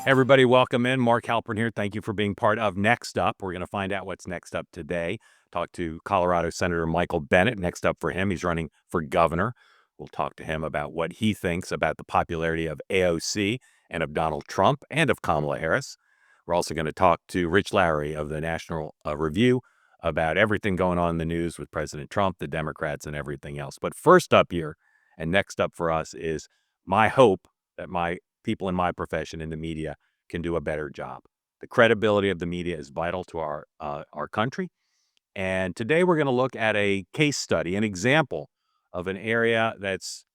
Everybody, welcome in. Mark Halperin here. Thank you for being part of Next Up. We're going to find out what's next up today. Talk to Colorado Senator Michael Bennet. Next up for him, he's running for governor. We'll talk to him about what he thinks about the popularity of AOC and of Donald Trump and of Kamala Harris. We're also going to talk to Rich Lowry of the National Review about everything going on in the news with President Trump, the Democrats, and everything else. But first up here, and next up for us, is my hope that my people in my profession in the media can do a better job. The credibility of the media is vital to our country. And today we're going to look at a case study, an example of an area that's,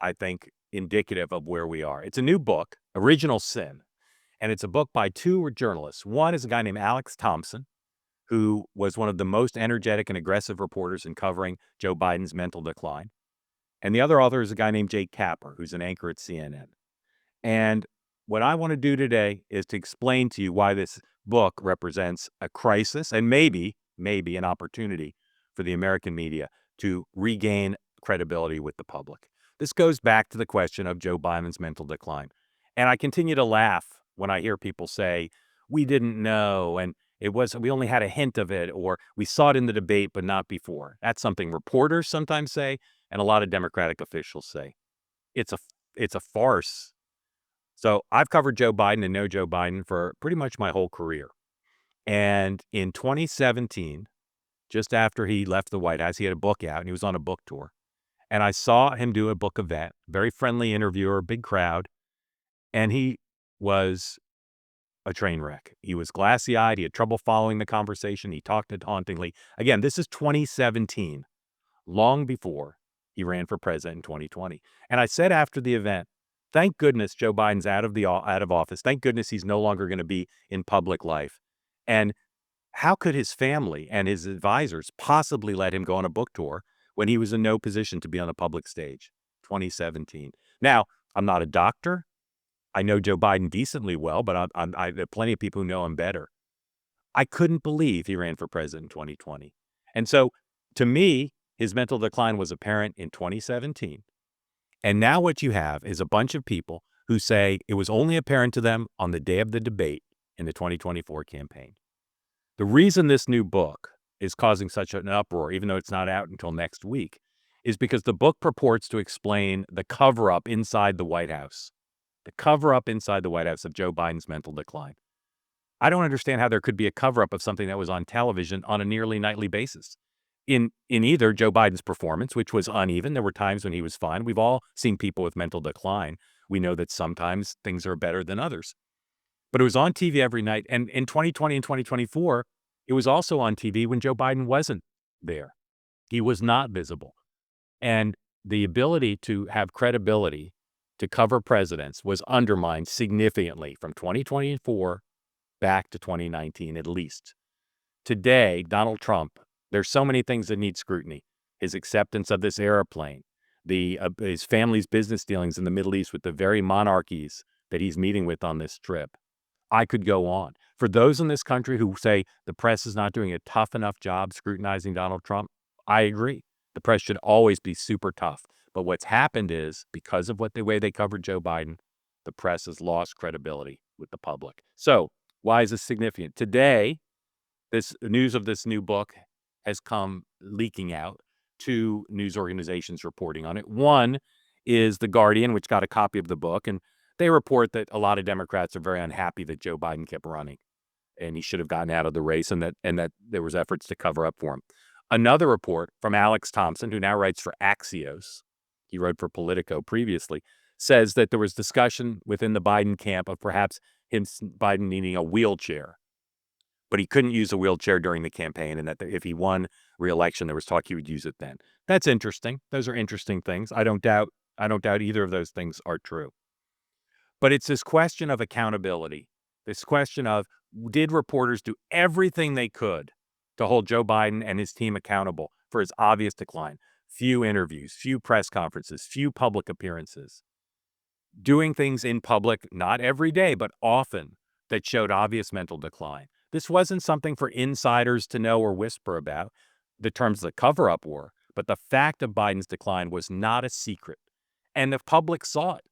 I think, indicative of where we are. It's a new book, Original Sin, and it's a book by two journalists. One is a guy named Alex Thompson, who was one of the most energetic and aggressive reporters in covering Joe Biden's mental decline. And the other author is a guy named Jake Tapper, who's an anchor at CNN. And what I want to do today is to explain to you why this book represents a crisis and maybe an opportunity for the American media to regain credibility with the public. This goes back to the question of Joe Biden's mental decline. And I continue to laugh when I hear people say, we didn't know, and we only had a hint of it, or we saw it in the debate, but not before. That's something reporters sometimes say, and a lot of Democratic officials say. It's a farce. So I've covered Joe Biden and know Joe Biden for pretty much my whole career. And in 2017, just after he left the White House, he had a book out and he was on a book tour. And I saw him do a book event, very friendly interviewer, big crowd. And he was a train wreck. He was glassy-eyed. He had trouble following the conversation. He talked it hauntingly. Again, this is 2017, long before he ran for president in 2020. And I said after the event, thank goodness Joe Biden's out of office. Thank goodness he's no longer going to be in public life. And how could his family and his advisors possibly let him go on a book tour when he was in no position to be on a public stage? 2017. Now, I'm not a doctor. I know Joe Biden decently well, but I there are plenty of people who know him better. I couldn't believe he ran for president in 2020. And so, to me, his mental decline was apparent in 2017. And now what you have is a bunch of people who say it was only apparent to them on the day of the debate in the 2024 campaign. The reason this new book is causing such an uproar, even though it's not out until next week, is because the book purports to explain the cover-up inside the White House. The cover-up inside the White House of Joe Biden's mental decline. I don't understand how there could be a cover-up of something that was on television on a nearly nightly basis. In either Joe Biden's performance, which was uneven. There were times when he was fine. We've all seen people with mental decline. We know that sometimes things are better than others. But it was on TV every night. And in 2020 and 2024, it was also on TV when Joe Biden wasn't there. He was not visible. And the ability to have credibility to cover presidents was undermined significantly from 2024 back to 2019 at least. Today, Donald Trump, there's so many things that need scrutiny. His acceptance of this airplane, his family's business dealings in the Middle East with the very monarchies that he's meeting with on this trip. I could go on. For those in this country who say the press is not doing a tough enough job scrutinizing Donald Trump, I agree. The press should always be super tough. But what's happened is, because of the way they covered Joe Biden, the press has lost credibility with the public. So why is this significant? Today, this news of this new book has come leaking out. Two news organizations reporting on it. One is The Guardian, which got a copy of the book, and they report that a lot of Democrats are very unhappy that Joe Biden kept running and he should have gotten out of the race, and that there was efforts to cover up for him. Another report from Alex Thompson, who now writes for Axios, he wrote for Politico previously, says that there was discussion within the Biden camp of perhaps Biden needing a wheelchair. But he couldn't use a wheelchair during the campaign, and that if he won re-election, there was talk he would use it then. That's interesting. Those are interesting things. I don't doubt either of those things are true. But it's this question of accountability, this question of, did reporters do everything they could to hold Joe Biden and his team accountable for his obvious decline? Few interviews, few press conferences, few public appearances. Doing things in public, not every day, but often, that showed obvious mental decline. This wasn't something for insiders to know or whisper about, the terms of the cover-up were, but the fact of Biden's decline was not a secret, and the public saw it.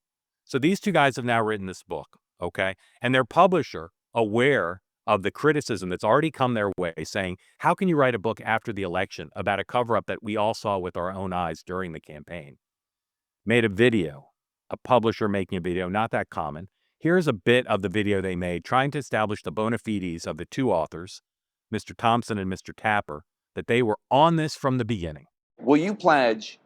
So these two guys have now written this book, okay? And their publisher, aware of the criticism that's already come their way, saying, how can you write a book after the election about a cover-up that we all saw with our own eyes during the campaign? Made a video, a publisher making a video, not that common. Here's a bit of the video they made trying to establish the bona fides of the two authors, Mr. Thompson and Mr. Tapper, that they were on this from the beginning. Will you pledge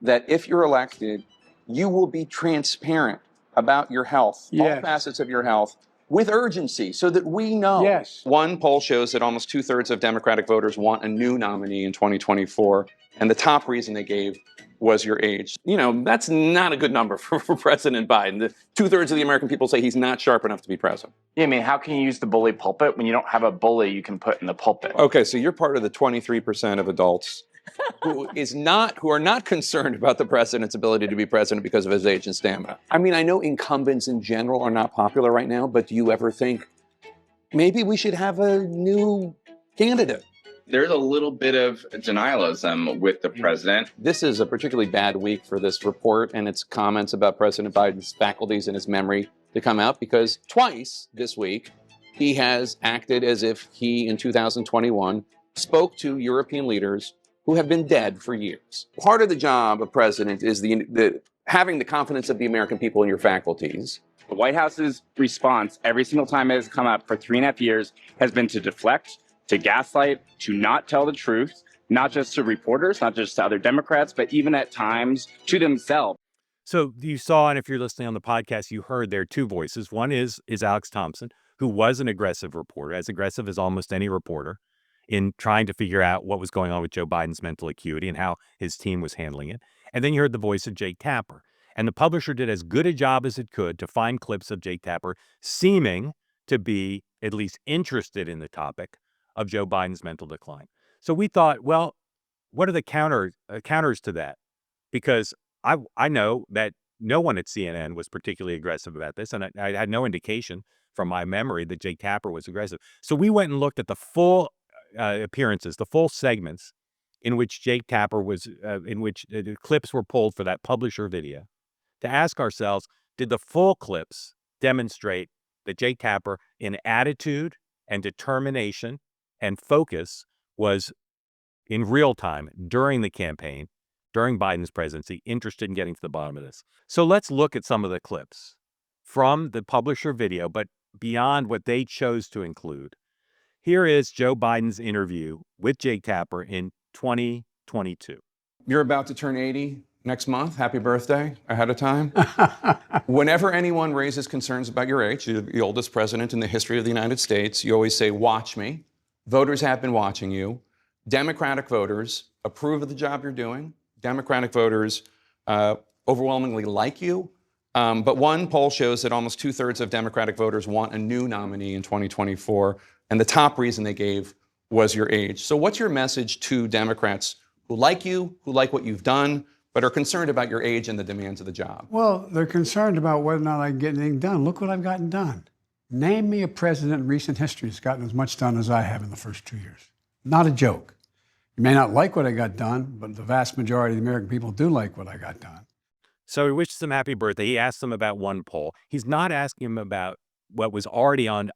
that if you're elected, you will be transparent about your health, all facets of your health, with urgency, so that we know? Yes. One poll shows that almost 2/3 of Democratic voters want a new nominee in 2024, and the top reason they gave was your age. You know, that's not a good number for President Biden. 2/3 of the American people say he's not sharp enough to be president. Yeah, I mean, how can you use the bully pulpit when you don't have a bully you can put in the pulpit? Okay, so you're part of the 23% of adults who are not concerned about the president's ability to be president because of his age and stamina. I mean, I know incumbents in general are not popular right now, but do you ever think maybe we should have a new candidate? There's a little bit of denialism with the president. This is a particularly bad week for this report and its comments about President Biden's faculties and his memory to come out, because twice this week he has acted as if he, in 2021, spoke to European leaders who have been dead for years. Part of the job of president is having the confidence of the American people in your faculties. The White House's response every single time it has come up for 3.5 years has been to deflect, to gaslight, to not tell the truth, not just to reporters, not just to other Democrats, but even at times to themselves. So you saw, and if you're listening on the podcast, you heard there are two voices. One is Alex Thompson, who was an aggressive reporter, as aggressive as almost any reporter, in trying to figure out what was going on with Joe Biden's mental acuity and how his team was handling it. And then you heard the voice of Jake Tapper. And the publisher did as good a job as it could to find clips of Jake Tapper seeming to be at least interested in the topic of Joe Biden's mental decline. So we thought, well, what are the counters to that? Because I know that no one at CNN was particularly aggressive about this, and I had no indication from my memory that Jake Tapper was aggressive. So we went and looked at the full appearances, the full segments in which Jake Tapper was, in which the clips were pulled for that publisher video, to ask ourselves, did the full clips demonstrate that Jake Tapper, in attitude and determination and focus, was in real time during the campaign, during Biden's presidency, interested in getting to the bottom of this? So let's look at some of the clips from the publisher video, but beyond what they chose to include. Here is Joe Biden's interview with Jake Tapper in 2022. You're about to turn 80 next month. Happy birthday ahead of time. Whenever anyone raises concerns about your age, you're the oldest president in the history of the United States, you always say, watch me. Voters have been watching you. Democratic voters approve of the job you're doing. Democratic voters overwhelmingly like you. But one poll shows that almost 2/3 of Democratic voters want a new nominee in 2024. And the top reason they gave was your age. So what's your message to Democrats who like you, who like what you've done, but are concerned about your age and the demands of the job? Well, they're concerned about whether or not I can get anything done. Look what I've gotten done. Name me a president in recent history that's gotten as much done as I have in the first 2 years. Not a joke. You may not like what I got done, but the vast majority of the American people do like what I got done. So he wishes him happy birthday. He asked him about one poll. He's not asking him about what was already in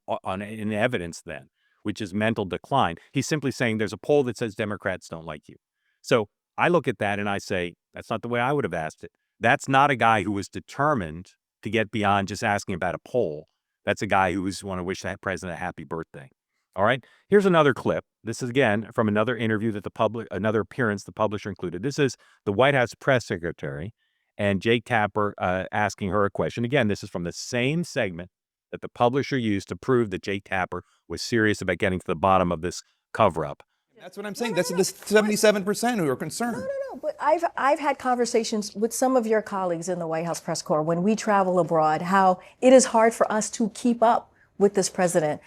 evidence then, which is mental decline. He's simply saying there's a poll that says Democrats don't like you. So I look at that and I say, that's not the way I would have asked it. That's not a guy who was determined to get beyond just asking about a poll. That's a guy who was want to wish that president a happy birthday. All right. Here's another clip. This is again from another interview that another appearance the publisher included. This is the White House press secretary and Jake Tapper asking her a question. Again, this is from the same segment that the publisher used to prove that Jake Tapper was serious about getting to the bottom of this cover-up. That's what I'm saying. That's the 77% who are concerned. No, but I've had conversations with some of your colleagues in the White House press corps when we travel abroad, how it is hard for us to keep up with this president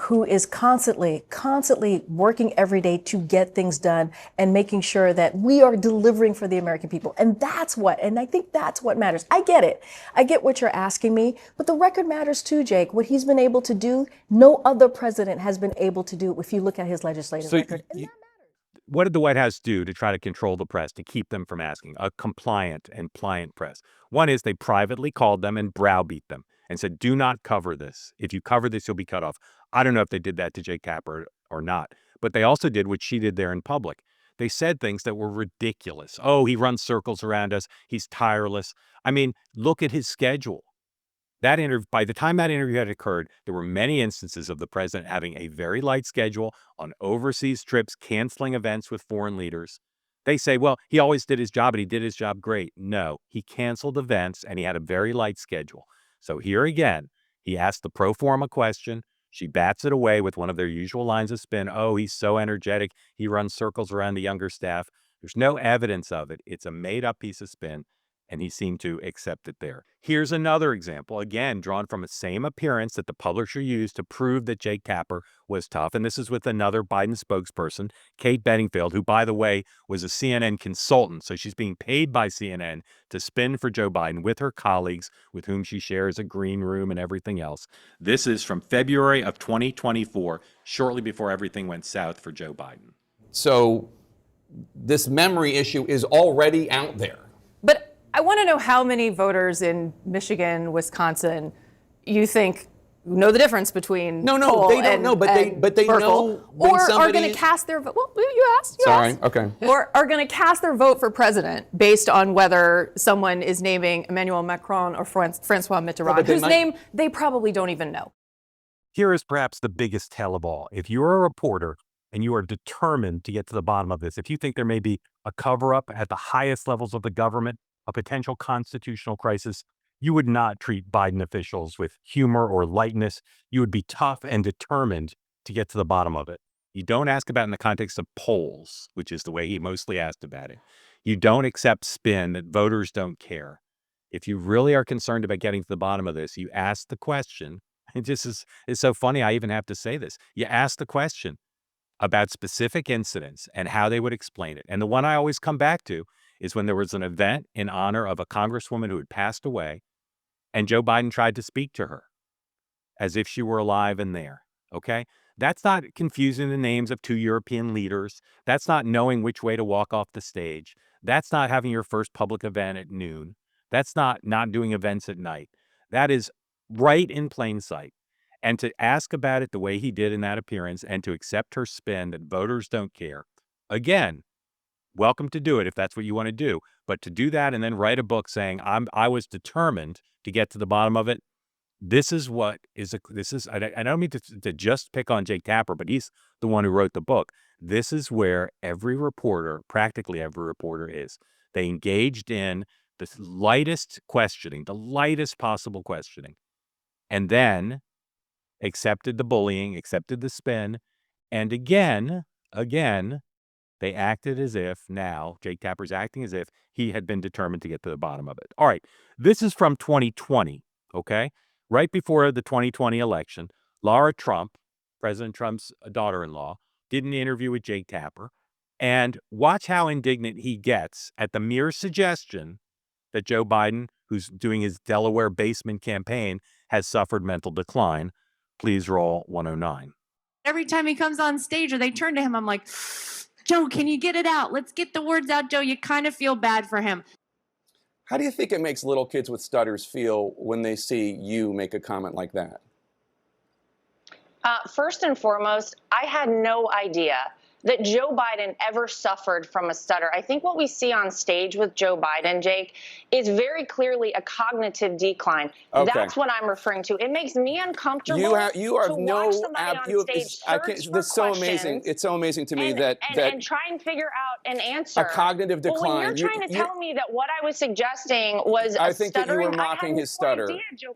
who is constantly working every day to get things done and making sure that we are delivering for the American people. And I think that's what matters. I get it. I get what you're asking me, but the record matters too, Jake. What he's been able to do, no other president has been able to do if you look at his legislative record. And that matters. What did the White House do to try to control the press, to keep them from asking? A compliant and pliant press. One is they privately called them and browbeat them and said, do not cover this. If you cover this, you'll be cut off. I don't know if they did that to Jake Tapper or not, but they also did what she did there in public. They said things that were ridiculous. Oh, he runs circles around us. He's tireless. I mean, look at his schedule. That interview, by the time that interview had occurred, there were many instances of the president having a very light schedule on overseas trips, canceling events with foreign leaders. They say, well, he always did his job and he did his job great. No, he canceled events and he had a very light schedule. So here again, he asked the pro forma question. She bats it away with one of their usual lines of spin. Oh, he's so energetic. He runs circles around the younger staff. There's no evidence of it. It's a made-up piece of spin, and he seemed to accept it there. Here's another example, again, drawn from the same appearance that the publisher used to prove that Jake Tapper was tough. And this is with another Biden spokesperson, Kate Bedingfield, who, by the way, was a CNN consultant. So she's being paid by CNN to spin for Joe Biden with her colleagues, with whom she shares a green room and everything else. This is from February of 2024, shortly before everything went south for Joe Biden. So this memory issue is already out there. But I want to know how many voters in Michigan, Wisconsin, you think know the difference between No, Cole they don't and, know, but and they Merkel, know when or are somebody going to cast their vote. Well, you asked. Sorry, okay. Or are going to cast their vote for president based on whether someone is naming Emmanuel Macron or Francois Mitterrand, whose name they probably don't even know. Here is perhaps the biggest tell of all. If you're a reporter and you are determined to get to the bottom of this, if you think there may be a cover-up at the highest levels of the government, a potential constitutional crisis, you would not treat Biden officials with humor or lightness. You would be tough and determined to get to the bottom of it. You don't ask about it in the context of polls, which is the way he mostly asked about it. You don't accept spin that voters don't care. If you really are concerned about getting to the bottom of this, you ask the question. It just is, it's so funny I even have to say this. You ask the question about specific incidents and how they would explain it. And the one I always come back to is when there was an event in honor of a congresswoman who had passed away, and Joe Biden tried to speak to her as if she were alive and there, okay? That's not confusing the names of two European leaders. That's not knowing which way to walk off the stage. That's not having your first public event at noon. That's not doing events at night. That is right in plain sight. And to ask about it the way he did in that appearance and to accept her spin that voters don't care, again, welcome to do it if that's what you want to do. But to do that and then write a book saying I was determined to get to the bottom of it, this is what is I don't mean to just pick on Jake Tapper, but he's the one who wrote the book. This is where every reporter, practically every reporter, is. They engaged in the lightest questioning, the lightest possible questioning, and then accepted the bullying, accepted the spin, and again, they acted as if now, Jake Tapper's acting as if he had been determined to get to the bottom of it. All right, this is from 2020, okay? Right before the 2020 election, Laura Trump, President Trump's daughter-in-law, did an interview with Jake Tapper. And watch how indignant he gets at the mere suggestion that Joe Biden, who's doing his Delaware basement campaign, has suffered mental decline. Please roll 109. Every time he comes on stage or they turn to him, I'm like, Joe, can you get it out? Let's get the words out, Joe. You kind of feel bad for him. How do you think it makes little kids with stutters feel when they see you make a comment like that? First and foremost, I had no idea that Joe Biden ever suffered from a stutter. I think what we see on stage with Joe Biden, Jake, is very clearly a cognitive decline. Okay. That's what I'm referring to. It makes me uncomfortable You have to no watch somebody on stage That's so amazing. It's so amazing to me that try and figure out an answer. A cognitive decline. Well, when you're trying to tell me that what I was suggesting was I think that you were stuttering, mocking his stutter.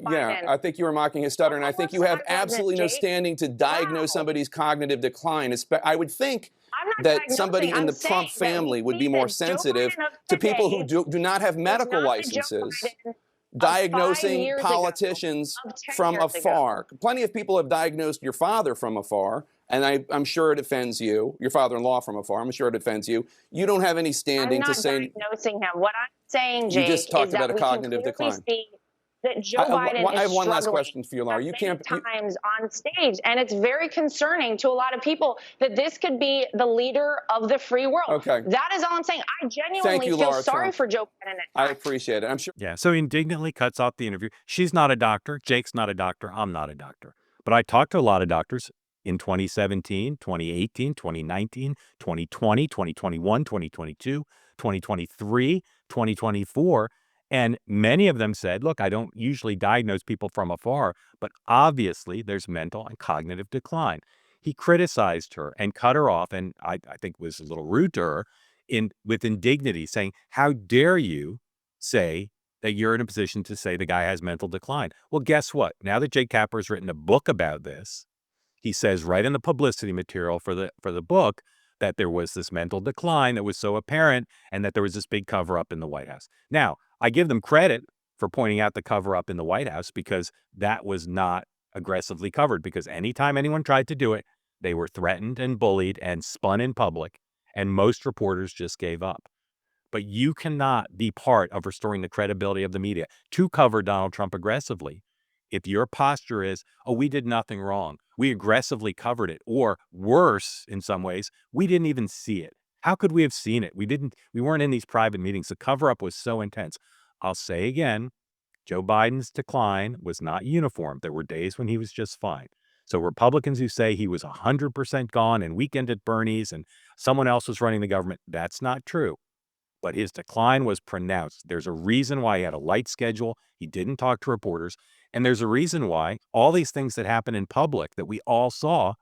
Yeah, I think you were mocking his stutter, and I think you have absolutely no standing to diagnose somebody's cognitive decline. I would think that somebody in the Trump family would be more sensitive to people who do not have medical licenses diagnosing politicians from afar. Plenty of people have diagnosed your father from afar, and I'm sure it offends you. Your father-in-law from afar. I'm sure it offends you. You don't have any standing to say. I'm not diagnosing him. What I'm saying, Jake, you just talked is about that a cognitive decline. that Joe Biden I have is one last struggling question for you, Laura. You many can't. times on stage, and it's very concerning to a lot of people that this could be the leader of the free world. Okay. That is all I'm saying. I genuinely feel Laura sorry Trump. for Joe Biden at I times. appreciate it. I'm sure. Yeah, so he indignantly cuts off the interview. She's not a doctor. Jake's not a doctor. I'm not a doctor. But I talked to a lot of doctors in 2017, 2018, 2019, 2020, 2021, 2022, 2023, 2024. And many of them said, look, I don't usually diagnose people from afar, but obviously there's mental and cognitive decline. He criticized her and cut her off, and I think was a little rude to her with indignity, saying, how dare you say that you're in a position to say the guy has mental decline? Well, guess what? Now that Jake Tapper has written a book about this, he says right in the publicity material for the book that there was this mental decline that was so apparent and that there was this big cover up in the White House. Now, I give them credit for pointing out the cover up in the White House because that was not aggressively covered, because anytime anyone tried to do it, they were threatened and bullied and spun in public, and most reporters just gave up. But you cannot be part of restoring the credibility of the media to cover Donald Trump aggressively if your posture is, oh, we did nothing wrong, we aggressively covered it, or worse, in some ways, we didn't even see it. How could we have seen it? We weren't in these private meetings. The cover-up was so intense. I'll say again, Joe Biden's decline was not uniform. There were days when he was just fine. So Republicans who say he was 100% gone and weekend at Bernie's and someone else was running the government, that's not true. But his decline was pronounced. There's a reason why he had a light schedule. He didn't talk to reporters. And there's a reason why all these things that happen in public that we all saw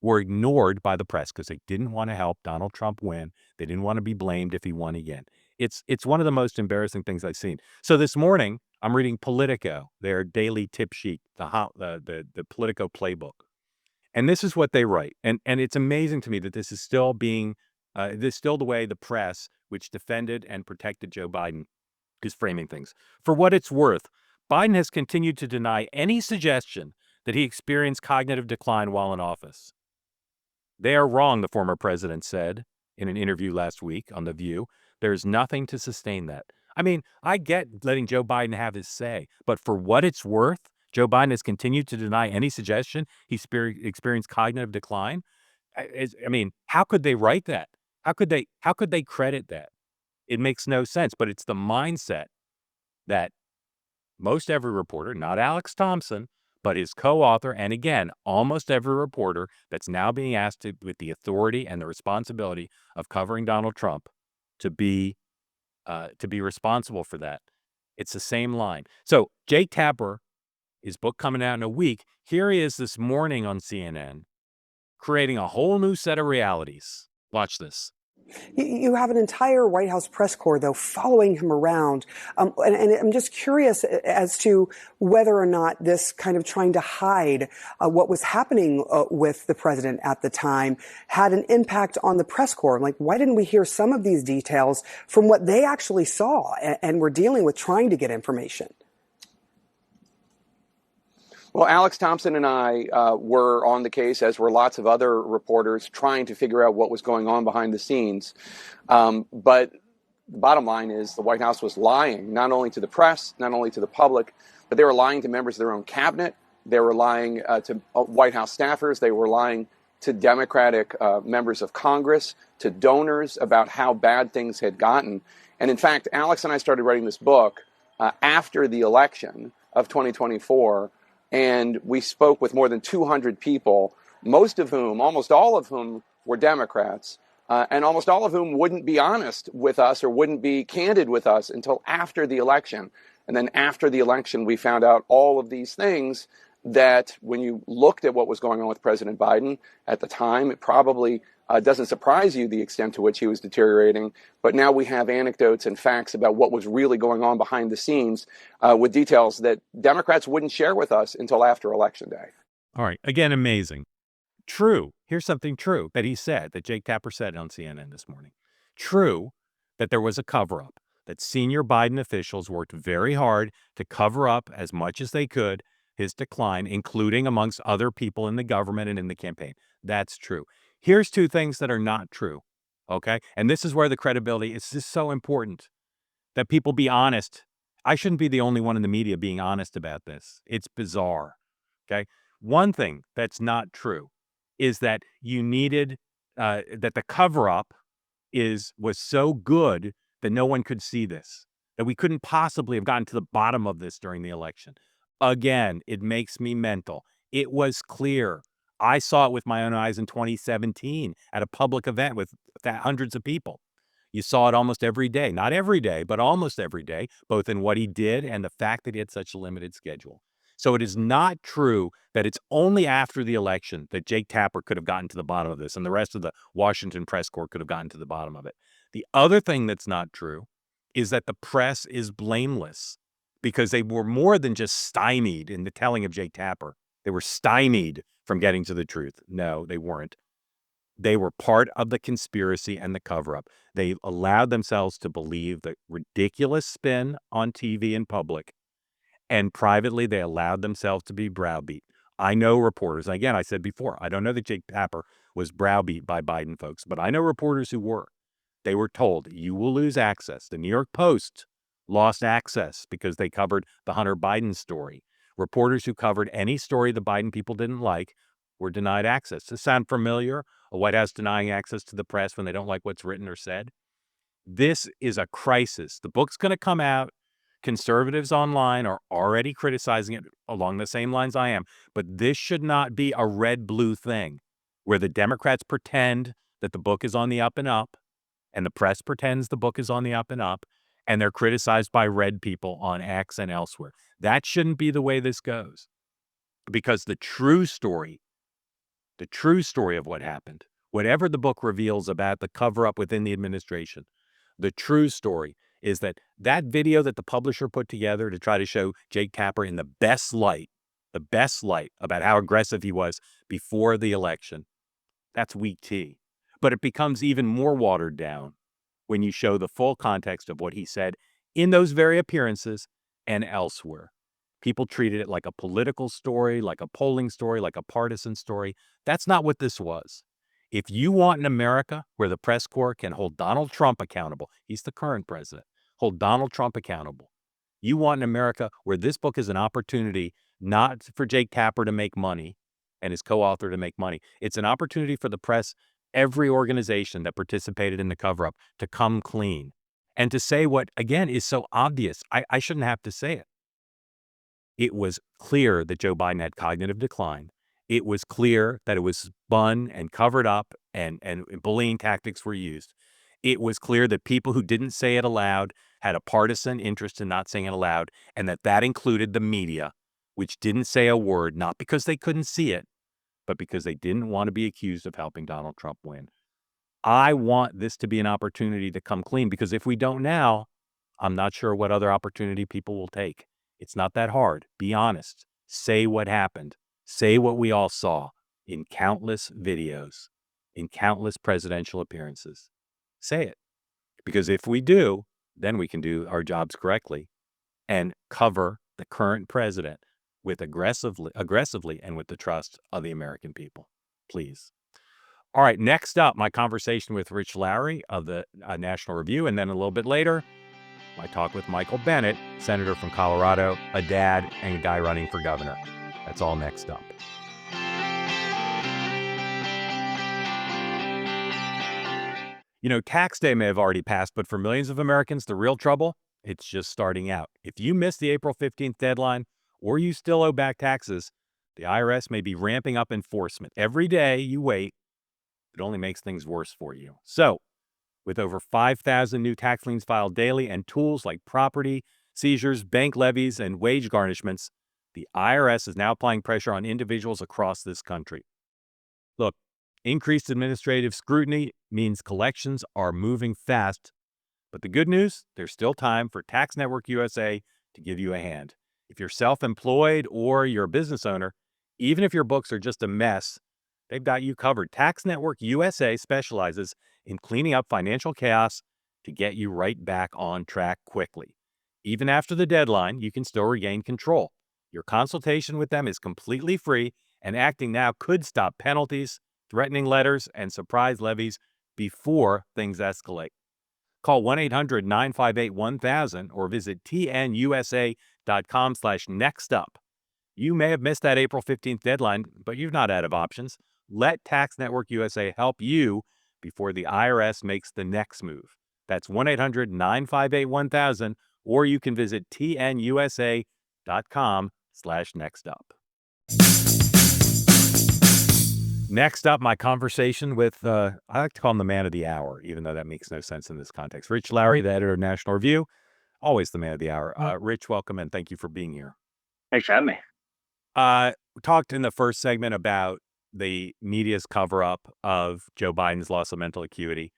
were ignored by the press, because they didn't want to help Donald Trump win. They didn't want to be blamed if he won again. It's one of the most embarrassing things I've seen. So this morning, I'm reading Politico, their daily tip sheet, the Politico playbook. And this is what they write. And it's amazing to me that this is still the way the press, which defended and protected Joe Biden, is framing things. For what it's worth, Biden has continued to deny any suggestion that he experienced cognitive decline while in office. They are wrong, the former president said in an interview last week on The View. There's nothing to sustain that. I mean, I get letting Joe Biden have his say, but for what it's worth, Joe Biden has continued to deny any suggestion he experienced cognitive decline. I mean, how could they write that? How could they credit that? It makes no sense, but it's the mindset that most every reporter, not Alex Thompson, but his co-author, and again, almost every reporter that's now being asked with the authority and the responsibility of covering Donald Trump to be responsible for that. It's the same line. So Jake Tapper, his book coming out in a week, here he is this morning on CNN, creating a whole new set of realities. Watch this. You have an entire White House press corps, though, following him around. And I'm just curious as to whether or not this kind of trying to hide what was happening with the president at the time had an impact on the press corps. Like, why didn't we hear some of these details from what they actually saw and were dealing with trying to get information? Well, Alex Thompson and I were on the case, as were lots of other reporters, trying to figure out what was going on behind the scenes. But the bottom line is the White House was lying, not only to the press, not only to the public, but they were lying to members of their own cabinet. They were lying to White House staffers. They were lying to Democratic members of Congress, to donors about how bad things had gotten. And in fact, Alex and I started writing this book after the election of 2024. And we spoke with more than 200 people, most of whom, almost all of whom, were Democrats, and almost all of whom wouldn't be honest with us or wouldn't be candid with us until after the election. And then after the election, we found out all of these things that when you looked at what was going on with President Biden at the time, it probably doesn't surprise you the extent to which he was deteriorating. But now we have anecdotes and facts about what was really going on behind the scenes with details that Democrats wouldn't share with us until after Election Day. All right. Again, amazing. True. Here's something true that he said, that Jake Tapper said on CNN this morning. True that there was a cover-up, that senior Biden officials worked very hard to cover up as much as they could his decline, including amongst other people in the government and in the campaign. That's true. Here's two things that are not true, okay? And this is where the credibility is just so important, that people be honest I shouldn't be the only one in the media being honest about this. It's bizarre. Okay. One thing that's not true is that you needed that the cover up was so good that no one could see this, that we couldn't possibly have gotten to the bottom of this during the election. Again, it makes me mental. It was clear. I saw it with my own eyes in 2017 at a public event with hundreds of people. You saw it almost every day, not every day, but almost every day, both in what he did and the fact that he had such a limited schedule. So it is not true that it's only after the election that Jake Tapper could have gotten to the bottom of this and the rest of the Washington press corps could have gotten to the bottom of it. The other thing that's not true is that the press is blameless because they were more than just stymied in the telling of Jake Tapper. They were stymied from getting to the truth. No, they weren't. They were part of the conspiracy and the cover-up. They allowed themselves to believe the ridiculous spin on TV in public, and privately they allowed themselves to be browbeat. I know reporters, and again, I said before, I don't know that Jake Tapper was browbeat by Biden folks, but I know reporters who were. They were told, you will lose access. The New York Post lost access because they covered the Hunter Biden story. Reporters who covered any story the Biden people didn't like were denied access. Does this sound familiar? A White House denying access to the press when they don't like what's written or said? This is a crisis. The book's going to come out. Conservatives online are already criticizing it along the same lines I am. But this should not be a red-blue thing where the Democrats pretend that the book is on the up and up, and the press pretends the book is on the up and up, and they're criticized by red people on X and elsewhere. That shouldn't be the way this goes. Because the true story of what happened, whatever the book reveals about the cover-up within the administration, the true story is that video that the publisher put together to try to show Jake Tapper in the best light about how aggressive he was before the election, that's weak tea. But it becomes even more watered down when you show the full context of what he said in those very appearances and elsewhere. People treated it like a political story, like a polling story, like a partisan story. That's not what this was. If you want an America where the press corps can hold Donald Trump accountable, he's the current president, hold Donald Trump accountable. You want an America where this book is an opportunity not for Jake Tapper to make money and his co-author to make money. It's an opportunity for the press, every organization that participated in the cover-up, to come clean and to say what, again, is so obvious. I shouldn't have to say it. It was clear that Joe Biden had cognitive decline. It was clear that it was spun and covered up and bullying tactics were used. It was clear that people who didn't say it aloud had a partisan interest in not saying it aloud, and that included the media, which didn't say a word, not because they couldn't see it, but because they didn't want to be accused of helping Donald Trump win. I want this to be an opportunity to come clean, because if we don't now, I'm not sure what other opportunity people will take. It's not that hard. Be honest. Say what happened. Say what we all saw in countless videos, in countless presidential appearances. Say it. Because if we do, then we can do our jobs correctly and cover the current president with aggressively and with the trust of the American people. Please. All right, next up, my conversation with Rich Lowry of the National Review, and then a little bit later, my talk with Michael Bennet, senator from Colorado, a dad and a guy running for governor. That's all next up. You know, tax day may have already passed, but for millions of Americans, the real trouble, it's just starting out. If you missed the April 15th deadline or you still owe back taxes, the IRS may be ramping up enforcement. Every day you wait, it only makes things worse for you. So, with over 5,000 new tax liens filed daily and tools like property seizures, bank levies, and wage garnishments, the IRS is now applying pressure on individuals across this country. Look, increased administrative scrutiny means collections are moving fast, but the good news, there's still time for Tax Network USA to give you a hand. If you're self-employed or you're a business owner, even if your books are just a mess, they've got you covered. Tax Network USA specializes in cleaning up financial chaos to get you right back on track quickly. Even after the deadline, you can still regain control. Your consultation with them is completely free, and acting now could stop penalties, threatening letters, and surprise levies before things escalate. Call 1-800-958-1000 or visit tnusa.com/nextup. You may have missed that April 15th deadline, but you're not out of options. Let Tax Network USA help you before the IRS makes the next move. That's 1-800-958-1000, or you can visit tnusa.com/nextup. Next up, my conversation with, I like to call him the man of the hour, even though that makes no sense in this context. Rich Lowry, the editor of National Review, always the man of the hour. Rich, welcome, and thank you for being here. Thanks for having me. We talked in the first segment about the media's cover-up of Joe Biden's loss of mental acuity,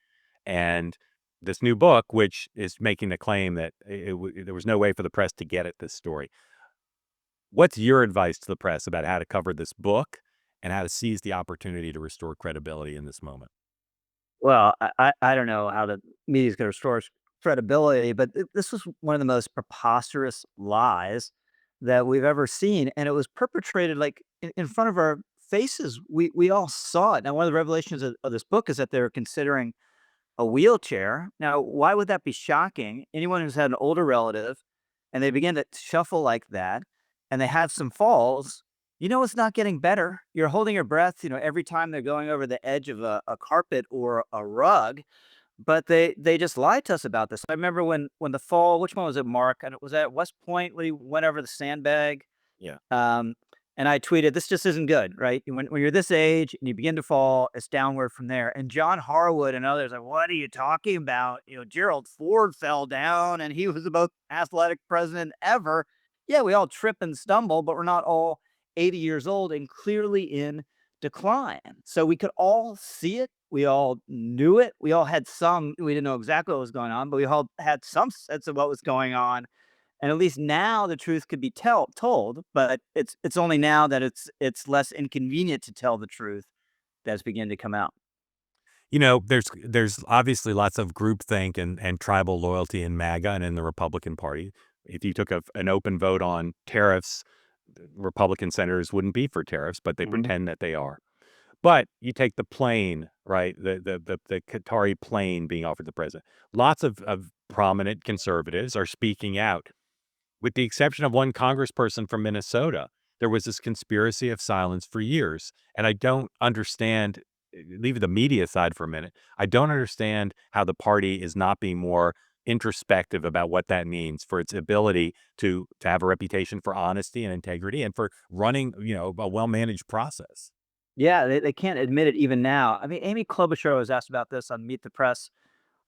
and this new book, which is making the claim that there was no way for the press to get at this story. What's your advice to the press about how to cover this book and how to seize the opportunity to restore credibility in this moment? Well, I don't know how the media is going to restore credibility, but this was one of the most preposterous lies that we've ever seen, and it was perpetrated like in front of our faces. We all saw it. Now, one of the revelations of this book is that they're considering a wheelchair. Now, why would that be shocking? Anyone who's had an older relative and they begin to shuffle like that and they have some falls, it's not getting better. You're holding your breath, every time they're going over the edge of a carpet or a rug. But they just lied to us about this. I remember when the fall, which one was it, Mark? And it was at West Point when he went over the sandbag. Yeah. And I tweeted, this just isn't good, right? When you're this age and you begin to fall, it's downward from there. And John Harwood and others are, what are you talking about? Gerald Ford fell down and he was the most athletic president ever. Yeah, we all trip and stumble, but we're not all 80 years old and clearly in decline. So we could all see it. We all knew it. We all had we didn't know exactly what was going on, but we all had some sense of what was going on. And at least now the truth could be told, but it's only now that it's less inconvenient to tell the truth that's beginning to come out. There's obviously lots of groupthink and tribal loyalty in MAGA and in the Republican Party. If you took an open vote on tariffs, Republican senators wouldn't be for tariffs, but they pretend that they are. But you take the plane, right? The Qatari plane being offered to the president. Lots of prominent conservatives are speaking out. With the exception of one congressperson from Minnesota, there was this conspiracy of silence for years. And I don't understand, leave the media aside for a minute, I don't understand how the party is not being more introspective about what that means for its ability to have a reputation for honesty and integrity and for running, a well-managed process. Yeah, they can't admit it even now. I mean, Amy Klobuchar was asked about this on Meet the Press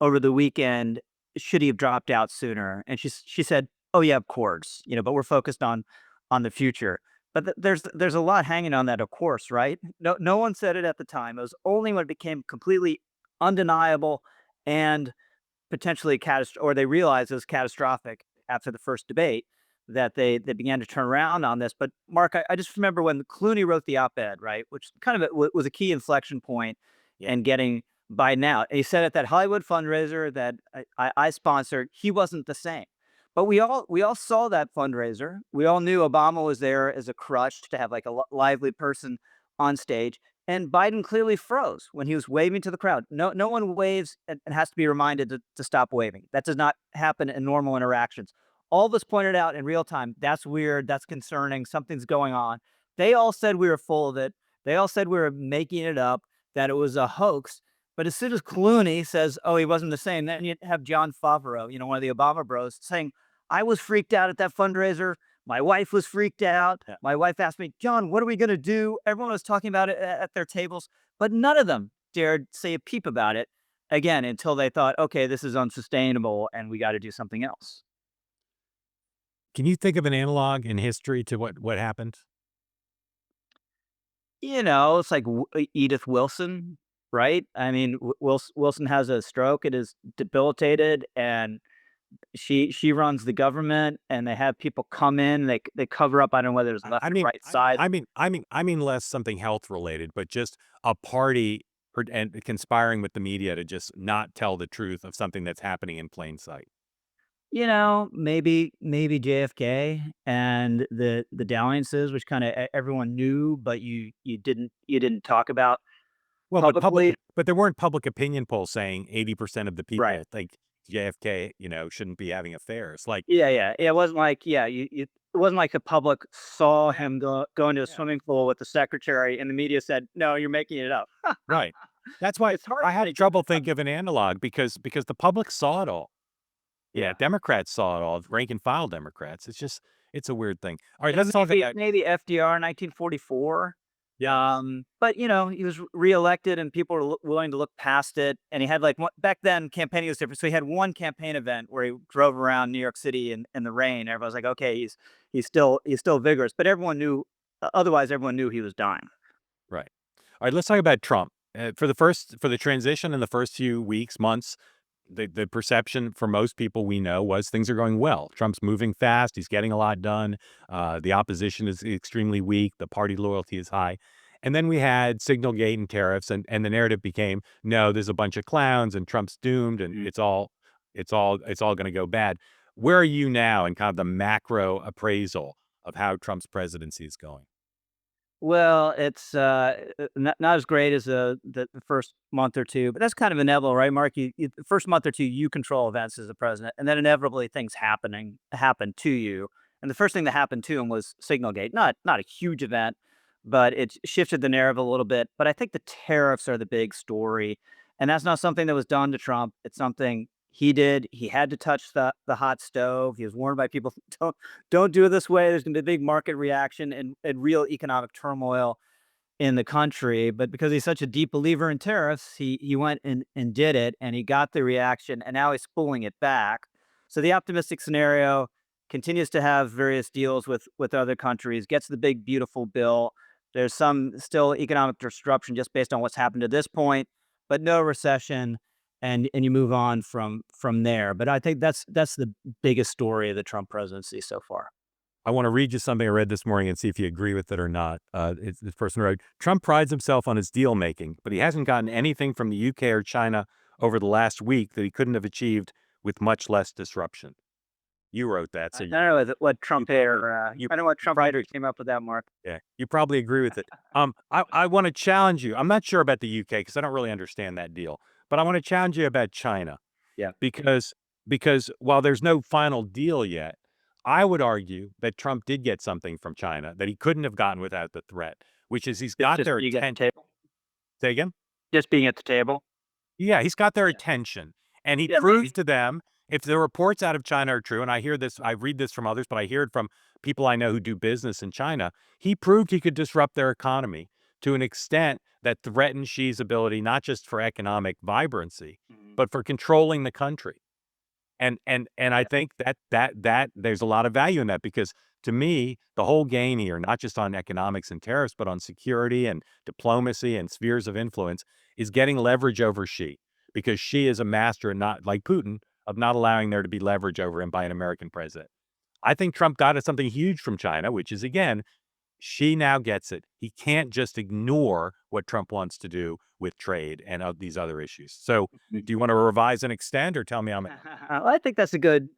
over the weekend. Should he have dropped out sooner? And she said, "Oh yeah, of course. But we're focused on the future." But there's a lot hanging on that, of course, right? No one said it at the time. It was only when it became completely undeniable and potentially catastrophic, or they realized it was catastrophic after the first debate, that they began to turn around on this. But Mark, I just remember when Clooney wrote the op-ed, right, which kind of was a key inflection point in getting Biden out. And he said at that Hollywood fundraiser that I sponsored, he wasn't the same. But we all saw that fundraiser. We all knew Obama was there as a crutch to have like a lively person on stage. And Biden clearly froze when he was waving to the crowd. No one waves and has to be reminded to stop waving. That does not happen in normal interactions. All of us pointed out in real time, that's weird, that's concerning, something's going on. They all said we were full of it. They all said we were making it up, that it was a hoax. But as soon as Clooney says, oh, he wasn't the same, then you have John Favreau, one of the Obama bros, saying, I was freaked out at that fundraiser. My wife was freaked out. Yeah. My wife asked me, John, what are we going to do? Everyone was talking about it at their tables, but none of them dared say a peep about it again until they thought, okay, this is unsustainable and we got to do something else. Can you think of an analog in history to what happened? It's like Edith Wilson, right? I mean, Wilson has a stroke. It is debilitated, and she runs the government, and they have people come in. They cover up. I don't know whether it's left or right side. I mean less something health related, but just a party and conspiring with the media to just not tell the truth of something that's happening in plain sight. Maybe JFK and the dalliances, which kind of everyone knew, but you didn't talk about Well, publicly. but there weren't public opinion polls saying 80% of the people Right. think JFK, shouldn't be having affairs. Like, Yeah. It wasn't like, it wasn't like the public saw him go into a swimming pool with the secretary, and the media said, "No, you're making it up." right. That's why It's hard I to had make trouble thinking of an analog because the public saw it all. Yeah, Yeah. Democrats saw it all, rank and file Democrats. It's a weird thing. All right, And let's talk about maybe FDR in 1944. yeah. But he was reelected, and people were willing to look past it. And he had like back then campaigning was different. So he had one campaign event where he drove around New York City in the rain. Everybody was like, okay, he's still vigorous. But everyone knew, otherwise everyone knew he was dying. Right. All right, let's talk about Trump. For the transition in the first few weeks, months, the perception for most people we know was things are going well. Trump's moving fast. He's getting a lot done. The opposition is extremely weak. The party loyalty is high. And then we had Signalgate and tariffs, and the narrative became, no, there's a bunch of clowns, and Trump's doomed, and it's all going to go bad. Where are you now in kind of the macro appraisal of how Trump's presidency is going? Well, it's not as great as the first month or two, but that's kind of inevitable, right, Mark? The first month or two, you control events as a president, and then inevitably things happen to you. And the first thing that happened to him was Signalgate. Not a huge event, but it shifted the narrative a little bit. But I think the tariffs are the big story, and that's not something that was done to Trump. It's something he did. He had to touch the hot stove. He was warned by people, don't do it this way. There's going to be a big market reaction and real economic turmoil in the country. But because he's such a deep believer in tariffs, he went and did it, and he got the reaction, and now he's pulling it back. So the optimistic scenario continues to have various deals with other countries, gets the big beautiful bill. There's some still economic disruption just based on what's happened to this point, but no recession, and you move on from there. But I think that's the biggest story of the Trump presidency so far. I want to read you something I read this morning and see if you agree with it or not. This person wrote, Trump prides himself on his deal making, but he hasn't gotten anything from the UK or China over the last week that he couldn't have achieved with much less disruption. You wrote that, so I don't know what Trump hater. you I don't know what Trump probably, hater came up with that, Mark. yeah, you probably agree with it. I want to challenge you. I'm not sure about the UK because I don't really understand that deal, but I want to challenge you about China. Yeah. Because while there's no final deal yet, I would argue that Trump did get something from China that he couldn't have gotten without the threat, which is he's got Just their being at the attention. table. Say again? Just being at the table. Yeah, he's got their attention, and he Yeah, proves maybe. to them if the reports out of China are true, and I read this from others, but I hear it from people I know who do business in China. He proved he could disrupt their economy to an extent that threatened Xi's ability not just for economic vibrancy, Mhm. but for controlling the country. And I Yeah. think that there's a lot of value in that because to me, the whole game here, not just on economics and tariffs, but on security and diplomacy and spheres of influence, is getting leverage over Xi because Xi is a master, not like Putin, of not allowing there to be leverage over him by an American president. I think Trump got us something huge from China, which is again, Xi now gets it. He can't just ignore what Trump wants to do with trade and of these other issues. So, do you want to revise and extend, or tell me I'm Well, I think that's a good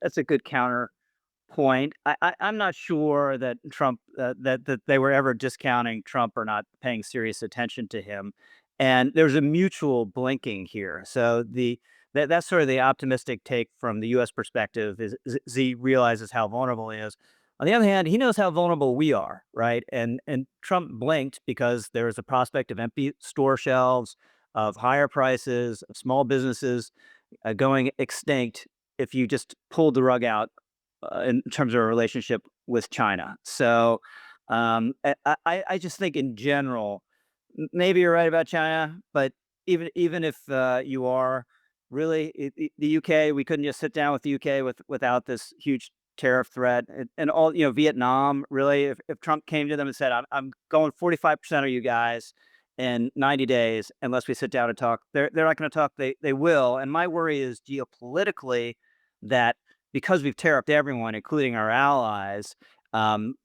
counterpoint. I'm not sure that Trump that they were ever discounting Trump or not paying serious attention to him, and there's a mutual blinking here. So that's sort of the optimistic take from the U.S. perspective is he realizes how vulnerable he is. On the other hand, he knows how vulnerable we are, right? And Trump blinked because there was a prospect of empty store shelves, of higher prices, of small businesses going extinct if you just pulled the rug out in terms of a relationship with China. So I just think in general, maybe you're right about China, but even if you are really the UK, we couldn't just sit down with the UK without this huge tariff threat and all Vietnam. Really, if Trump came to them and said, I'm going 45% of you guys in 90 days unless we sit down and talk. They're not going to talk. They will. And my worry is geopolitically that because we've tariffed everyone, including our allies,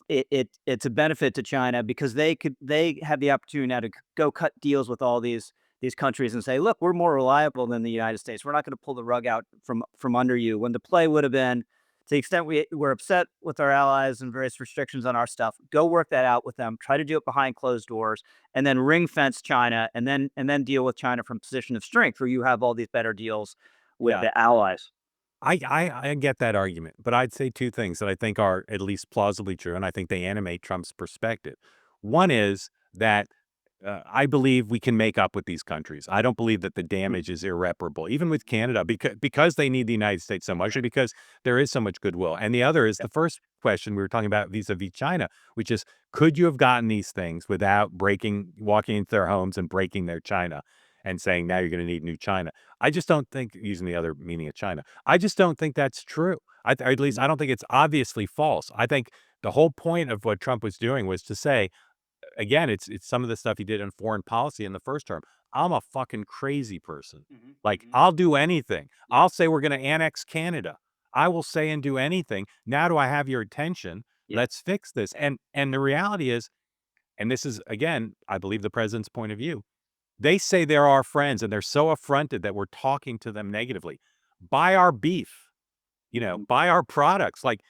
it's a benefit to China because they have the opportunity now to go cut deals with all these countries and say, look, we're more reliable than the United States. We're not going to pull the rug out from under you. When the play would have been to the extent we're upset with our allies and various restrictions on our stuff, go work that out with them. Try to do it behind closed doors, and then ring fence China, and then deal with China from a position of strength, where you have all these better deals with yeah. the allies. I get that argument, but I'd say two things that I think are at least plausibly true, and I think they animate Trump's perspective. One is that I believe we can make up with these countries. I don't believe that the damage is irreparable, even with Canada, because they need the United States so much, and because there is so much goodwill. And the other is the first question we were talking about vis-a-vis China, which is, could you have gotten these things without walking into their homes and breaking their China and saying, now you're going to need new China? I just don't think, using the other meaning of China, I just don't think that's true. Or at least I don't think it's obviously false. I think the whole point of what Trump was doing was to say, again, it's some of the stuff he did in foreign policy in the first term. I'm a fucking crazy person. Like, I'll do anything. I'll say we're going to annex Canada. I will say and do anything. Now do I have your attention? Yeah. Let's fix this. And the reality is, and this is, again, I believe the president's point of view, they say they're our friends and they're so affronted that we're talking to them negatively. Buy our beef, buy our products, like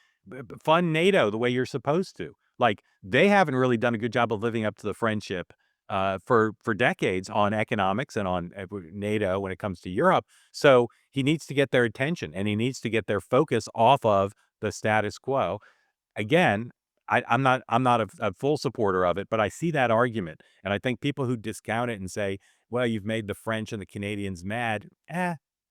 fund NATO the way you're supposed to. Like, they haven't really done a good job of living up to the friendship for decades on economics and on NATO when it comes to Europe. So he needs to get their attention and he needs to get their focus off of the status quo. Again, I'm not a full supporter of it, but I see that argument, and I think people who discount it and say, "Well, you've made the French and the Canadians mad,"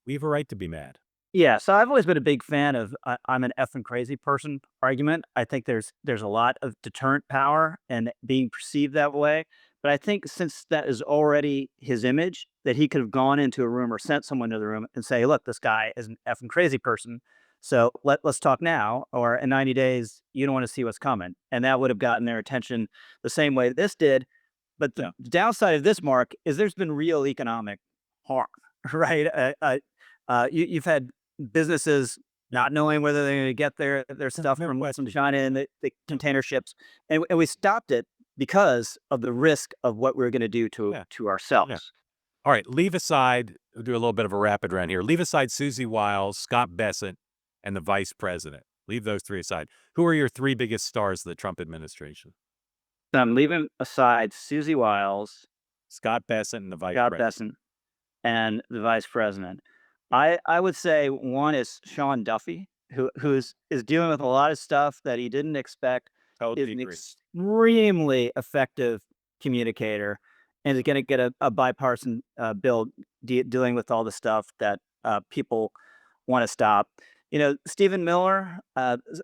we have a right to be mad. Yeah, so I've always been a big fan of I'm an effing crazy person argument. I think there's a lot of deterrent power and being perceived that way. But I think since that is already his image, that he could have gone into a room or sent someone to the room and say, look, this guy is an effing crazy person. So let's talk now, or in 90 days, you don't want to see what's coming. And that would have gotten their attention the same way this did. But the downside of this, Mark, is there's been real economic harm, right? You've had businesses not knowing whether they're going to get their stuff from China and the container ships, and we stopped it because of the risk of what we're going to do to ourselves. Yeah. All right, leave aside, we'll do a little bit of a rapid round here. Leave aside Susie Wiles, Scott Bessent, and the vice president. Leave those three aside. Who are your three biggest stars of the Trump administration? So I'm leaving aside Susie Wiles, Scott Bessent, and the vice Scott president. Bessent, and the vice president. I would say one is Sean Duffy, who is dealing with a lot of stuff that he didn't expect. Totally Is an agree. extremely effective communicator, and is going to get a bipartisan bill dealing with all the stuff that people want to stop. Stephen Miller.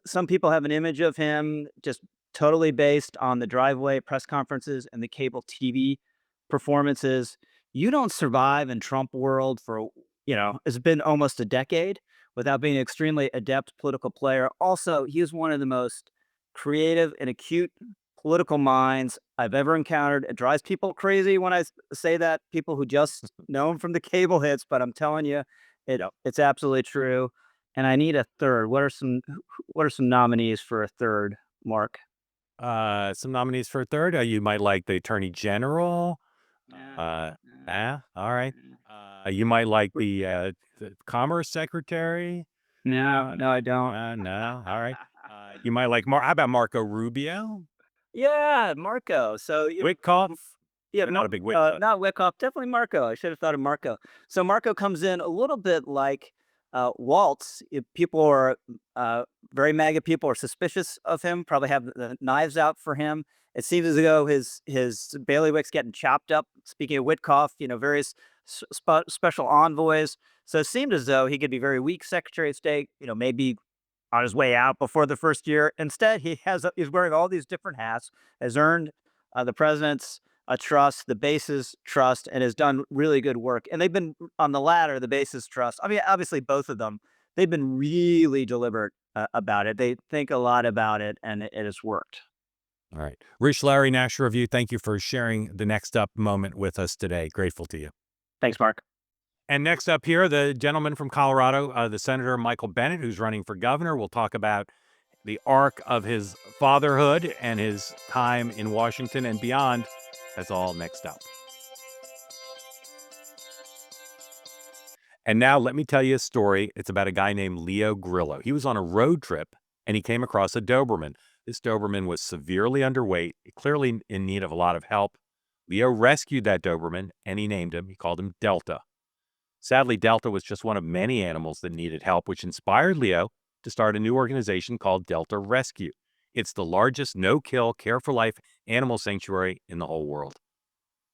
Some people have an image of him just totally based on the driveway press conferences and the cable TV performances. You don't survive in Trump world for, it's been almost a decade without being an extremely adept political player. Also, he is one of the most creative and acute political minds I've ever encountered. It drives people crazy when I say that, people who just know him from the cable hits, but I'm telling you, it's absolutely true. And I need a third. What are some nominees for a third, Mark? Some nominees for a third. You might like the attorney general. All right. You might like the commerce secretary. No, I don't. No. All right. You might like How about Marco Rubio? Yeah, Marco. So Witkoff? yeah, Not a big Witkoff. not Wyckoff, definitely Marco. I should have thought of Marco. So Marco comes in a little bit like Waltz. If people are very MAGA people are suspicious of him, probably have the knives out for him. It seems as though his bailiwick's getting chopped up. Speaking of Witkoff, various special envoys. So it seemed as though he could be very weak Secretary of State. Maybe on his way out before the first year. Instead, he's wearing all these different hats, has earned the president's trust, the base's trust, and has done really good work. And they've been on the latter, the base's trust. I mean, obviously, both of them, they've been really deliberate about it. They think a lot about it, and it has worked. All right. Rich Lowry, National Review, thank you for sharing the Next Up moment with us today. Grateful to you. Thanks, Mark. And next up here, the gentleman from Colorado, the Senator Michael Bennet, who's running for governor. We'll talk about the arc of his fatherhood and his time in Washington and beyond. That's all next up. And now let me tell you a story. It's about a guy named Leo Grillo. He was on a road trip and he came across a Doberman. This Doberman was severely underweight, clearly in need of a lot of help. Leo rescued that Doberman and he named him. He called him Delta. Sadly, Delta was just one of many animals that needed help, which inspired Leo to start a new organization called Delta Rescue. It's the largest no-kill, care-for-life animal sanctuary in the whole world.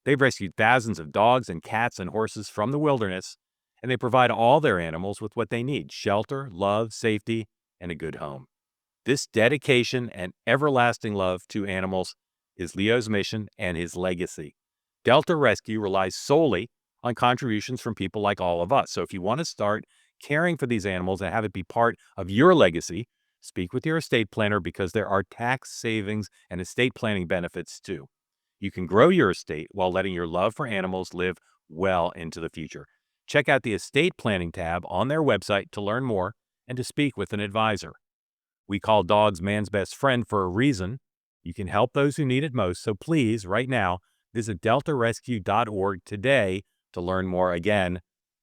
They've rescued thousands of dogs and cats and horses from the wilderness, and they provide all their animals with what they need: shelter, love, safety, and a good home. This dedication and everlasting love to animals is Leo's mission and his legacy. Delta Rescue relies solely on contributions from people like all of us. So if you want to start caring for these animals and have it be part of your legacy, speak with your estate planner, because there are tax savings and estate planning benefits too. You can grow your estate while letting your love for animals live well into the future. Check out the estate planning tab on their website to learn more and to speak with an advisor. We call dogs man's best friend for a reason. You can help those who need it most. So please, right now, visit deltarescue.org today to learn more. Again,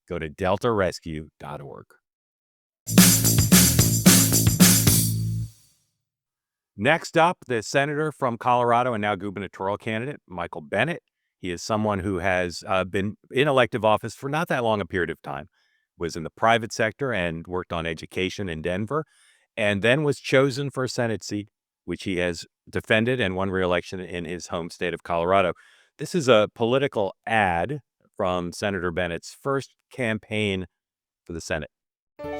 go to deltarescue.org. Next up, the senator from Colorado and now gubernatorial candidate, Michael Bennet. He is someone who has been in elective office for not that long a period of time, was in the private sector and worked on education in Denver, and then was chosen for a Senate seat, which he has defended and won re-election in his home state of Colorado. This is a political ad from Senator Bennett's first campaign for the Senate.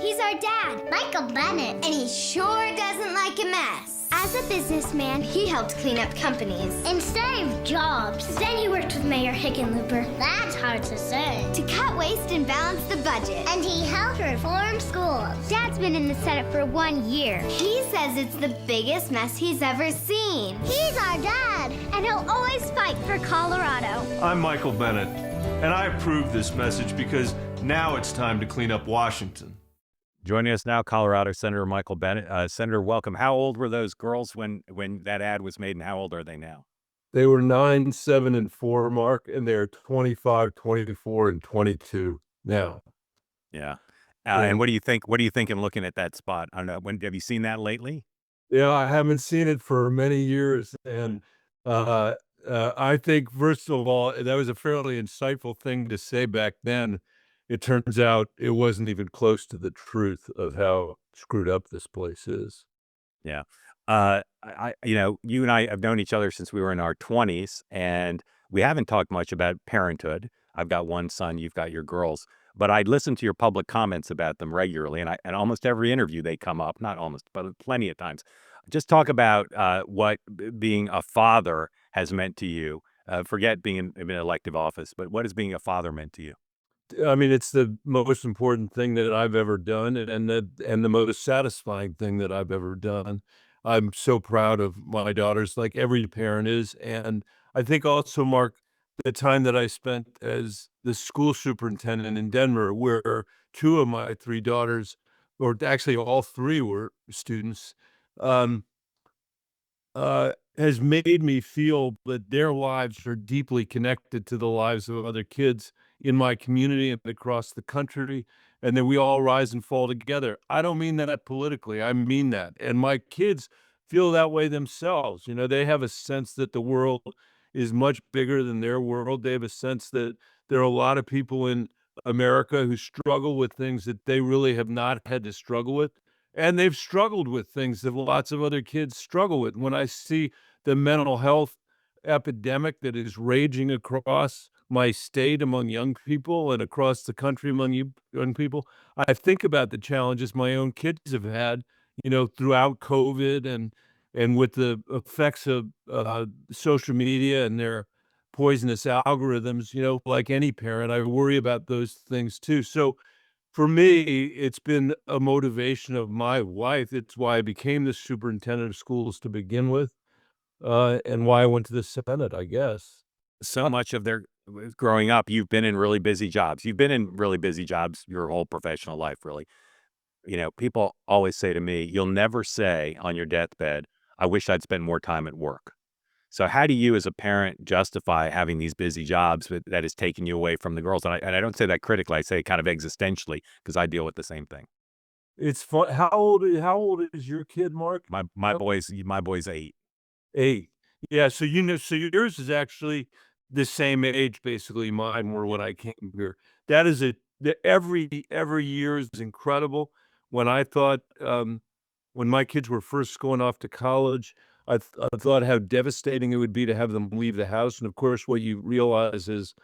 He's our dad, Michael Bennet, and he sure doesn't like a mess. As a businessman, he helped clean up companies and save jobs. Then he worked with Mayor Hickenlooper. That's hard to say. To cut waste and balance the budget. And he helped reform schools. Dad's been in the Senate for 1 year. He says it's the biggest mess he's ever seen. He's our dad, and he'll always fight for Colorado. I'm Michael Bennet, and I approve this message because now it's time to clean up Washington. Joining us now, Colorado Senator Michael Bennet. Senator, welcome. How old were those girls when that ad was made, and how old are they now? They were 9, 7, and 4, Mark, and they're 25, 24, and 22 now. Yeah. And what do you think? What do you think in looking at that spot? I don't know. Have you seen that lately? Yeah, I haven't seen it for many years, and I think, first of all, that was a fairly insightful thing to say back then. It turns out it wasn't even close to the truth of how screwed up this place is. Yeah. You and I have known each other since we were in our 20s, and we haven't talked much about parenthood. I've got one son, you've got your girls, but I listen to your public comments about them regularly, and almost every interview they come up, not almost, but plenty of times. Just talk about what being a father has meant to you. Forget being in an elective office, but what has being a father meant to you? I mean, it's the most important thing that I've ever done, and the most satisfying thing that I've ever done. I'm so proud of my daughters, like every parent is, and I think also, Mark, the time that I spent as the school superintendent in Denver, where 2 of my 3 daughters, or actually all 3 were students, um, has made me feel that their lives are deeply connected to the lives of other kids in my community and across the country, and that we all rise and fall together. I don't mean that politically, I mean that. And my kids feel that way themselves. You know, they have a sense that the world is much bigger than their world. They have a sense that there are a lot of people in America who struggle with things that they really have not had to struggle with. And they've struggled with things that lots of other kids struggle with. When I see the mental health epidemic that is raging across my state among young people and across the country among young people, I think about the challenges my own kids have had, you know, throughout COVID and with the effects of social media and their poisonous algorithms. You know, like any parent, I worry about those things too. So for me, it's been a motivation of my life. It's why I became the superintendent of schools to begin with, and why I went to the Senate, I guess. So much of their growing up, you've been in really busy jobs. You've been in really busy jobs your whole professional life, really. You know, people always say to me, you'll never say on your deathbed, I wish I'd spent more time at work. So how do you as a parent justify having these busy jobs that is taking you away from the girls? And I don't say that critically, I say it kind of existentially, because I deal with the same thing. It's fun. How old is your kid, Mark? My boy's 8. 8. Yeah, so so yours is actually the same age, basically mine were when I came here. That is a every year is incredible. When I thought, when my kids were first going off to college, I thought how devastating it would be to have them leave the house. And of course, what you realize is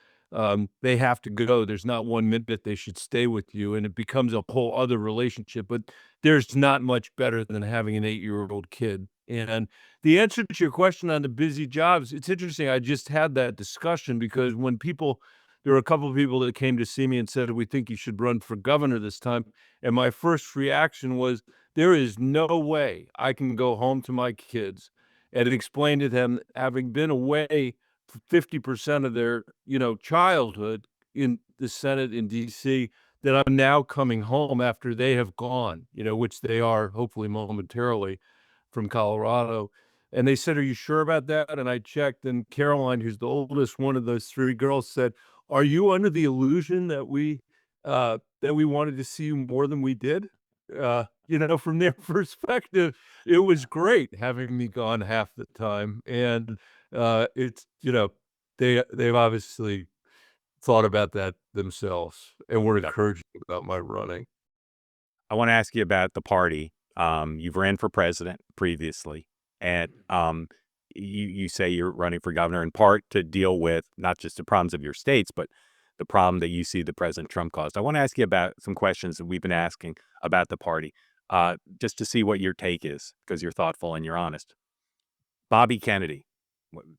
they have to go. There's not 1 minute they should stay with you, and it becomes a whole other relationship. But there's not much better than having an 8-year-old kid. And the answer to your question on the busy jobs, it's interesting. I just had that discussion because there were a couple of people that came to see me and said, "We think you should run for governor this time." And my first reaction was, there is no way I can go home to my kids and explain to them, having been away for 50% of their, childhood in the Senate in DC, that I'm now coming home after they have gone, which they are hopefully momentarily from Colorado. And they said, "Are you sure about that?" And I checked, and Caroline, who's the oldest one of those 3 girls, said, "Are you under the illusion that we wanted to see you more than we did?" From their perspective, it was great having me gone half the time. And it's, they've obviously thought about that themselves and were encouraging about my running. I want to ask you about the party. You've ran for president previously, and you say you're running for governor in part to deal with not just the problems of your states, but the problem that you see that President Trump caused. I want to ask you about some questions that we've been asking about the party, just to see what your take is, because you're thoughtful and you're honest. Bobby Kennedy.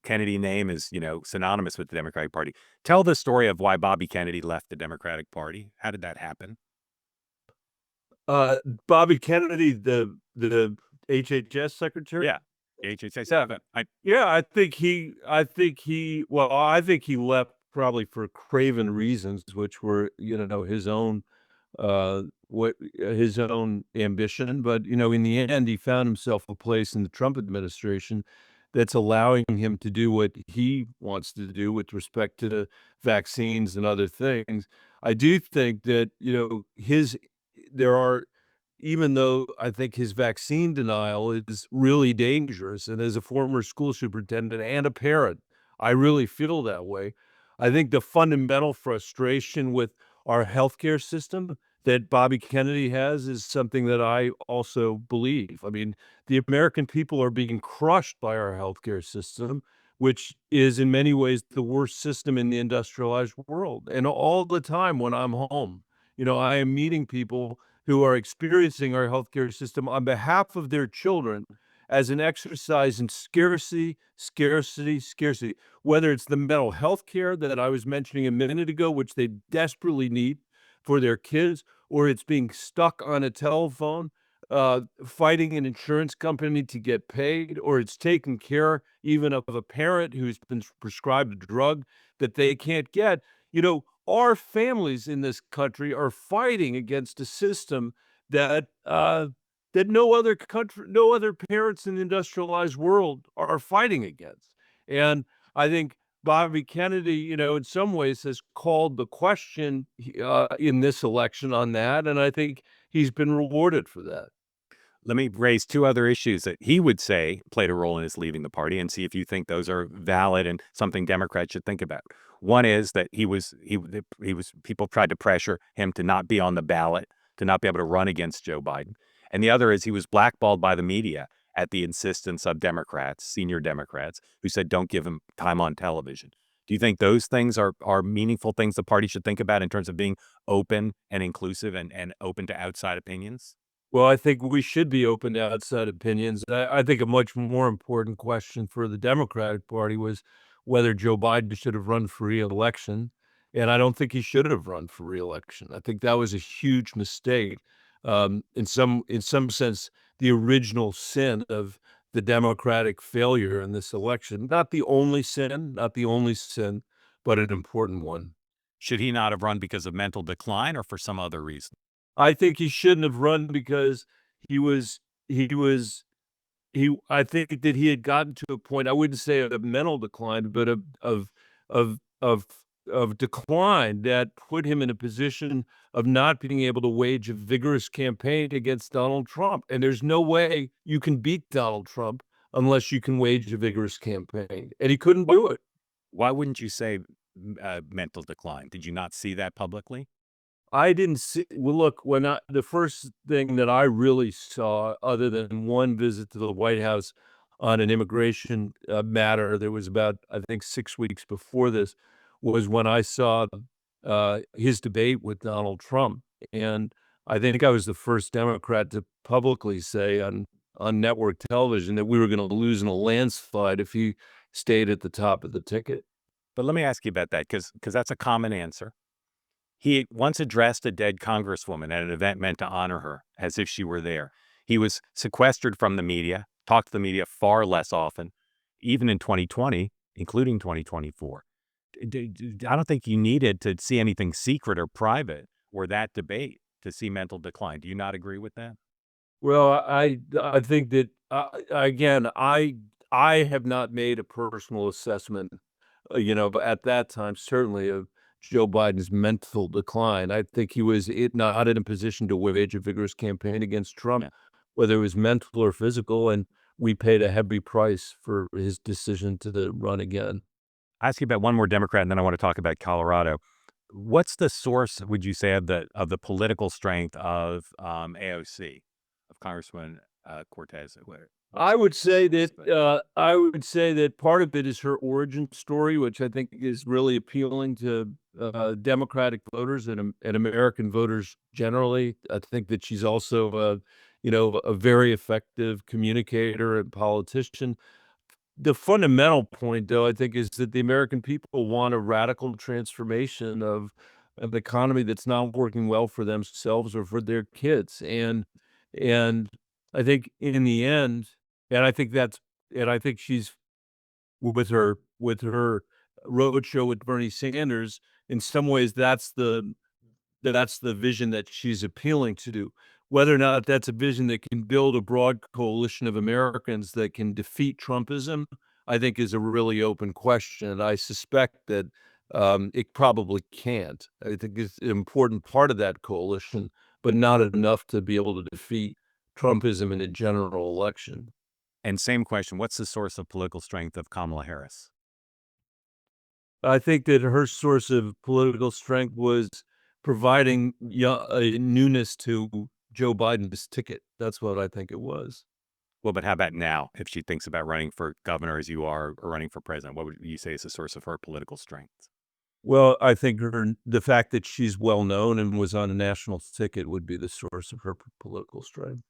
Kennedy name is, synonymous with the Democratic Party. Tell the story of why Bobby Kennedy left the Democratic Party. How did that happen? Uh, Bobby Kennedy, the HHS secretary? Yeah, HHS 7. Yeah, I think he left probably for craven reasons, which were, his own ambition. But, in the end, he found himself a place in the Trump administration that's allowing him to do what he wants to do with respect to the vaccines and other things. I do think that, there are, even though I think his vaccine denial is really dangerous, and as a former school superintendent and a parent, I really feel that way. I think the fundamental frustration with our healthcare system that Bobby Kennedy has is something that I also believe. I mean, the American people are being crushed by our healthcare system, which is in many ways the worst system in the industrialized world. And all the time when I'm home, I am meeting people who are experiencing our healthcare system on behalf of their children as an exercise in scarcity, scarcity, scarcity. Whether it's the mental health care that I was mentioning a minute ago, which they desperately need for their kids, or it's being stuck on a telephone, fighting an insurance company to get paid, or it's taking care even of a parent who's been prescribed a drug that they can't get. Our families in this country are fighting against a system that that no other parents in the industrialized world are fighting against. And I think Bobby Kennedy, in some ways has called the question in this election on that, and I think he's been rewarded for that. Let me raise 2 other issues that he would say played a role in his leaving the party, and see if you think those are valid and something Democrats should think about. One is that people tried to pressure him to not be on the ballot, to not be able to run against Joe Biden. And the other is he was blackballed by the media at the insistence of Democrats, senior Democrats, who said, "Don't give him time on television." Do you think those things are meaningful things the party should think about in terms of being open and inclusive and open to outside opinions? Well, I think we should be open to outside opinions. I think a much more important question for the Democratic Party was whether Joe Biden should have run for re-election, and I don't think he should have run for re-election. I think that was a huge mistake. In some sense, the original sin of the Democratic failure in this election. Not the only sin, but an important one. Should he not have run because of mental decline or for some other reason? I think he shouldn't have run because he was he was I think that he had gotten to a point, I wouldn't say of mental decline, but of of of decline that put him in a position of not being able to wage a vigorous campaign against Donald Trump. And there's no way you can beat Donald Trump unless you can wage a vigorous campaign. And he couldn't do it. Why wouldn't you say mental decline? Did you not see that publicly? I didn't see. Well, look, the first thing that I really saw, other than one visit to the White House on an immigration matter, there was about, I think, 6 weeks before this, was when I saw his debate with Donald Trump. And I think I was the first Democrat to publicly say on network television that we were going to lose in a landslide if he stayed at the top of the ticket. But let me ask you about that because that's a common answer. He once addressed a dead congresswoman at an event meant to honor her, as if she were there. He was sequestered from the media, talked to the media far less often, even in 2020, including 2024. I don't think you needed to see anything secret or private or that debate to see mental decline. Do you not agree with that? Well, I think that again, I have not made a personal assessment, but at that time, certainly of Joe Biden's mental decline. I think he was not in a position to wage a vigorous campaign against Trump, Yeah. whether it was mental or physical, and we paid a heavy price for his decision to run again. I ask you about one more Democrat, and then I want to talk about Colorado. What's the source, would you say, of the political strength of AOC, of Congressman Cortez? I would say that part of it is her origin story, which I think is really appealing to Democratic voters and American voters generally. I think that she's also, a very effective communicator and politician. The fundamental point, though, I think, is that the American people want a radical transformation of an economy that's not working well for themselves or for their kids, and I think in the end, and I think that's, and I think she's with her roadshow with Bernie Sanders. In some ways, that's the vision that she's appealing to. Whether or not that's a vision that can build a broad coalition of Americans that can defeat Trumpism, I think is a really open question. And I suspect that it probably can't. I think it's an important part of that coalition, but not enough to be able to defeat Trumpism in a general election. And same question, what's the source of political strength of Kamala Harris? I think that her source of political strength was providing a newness to Joe Biden's ticket. That's what I think it was. Well, but how about now? If she thinks about running for governor as you are or running for president, what would you say is the source of her political strength? Well, I think the fact that she's well known and was on a national ticket would be the source of her political strength.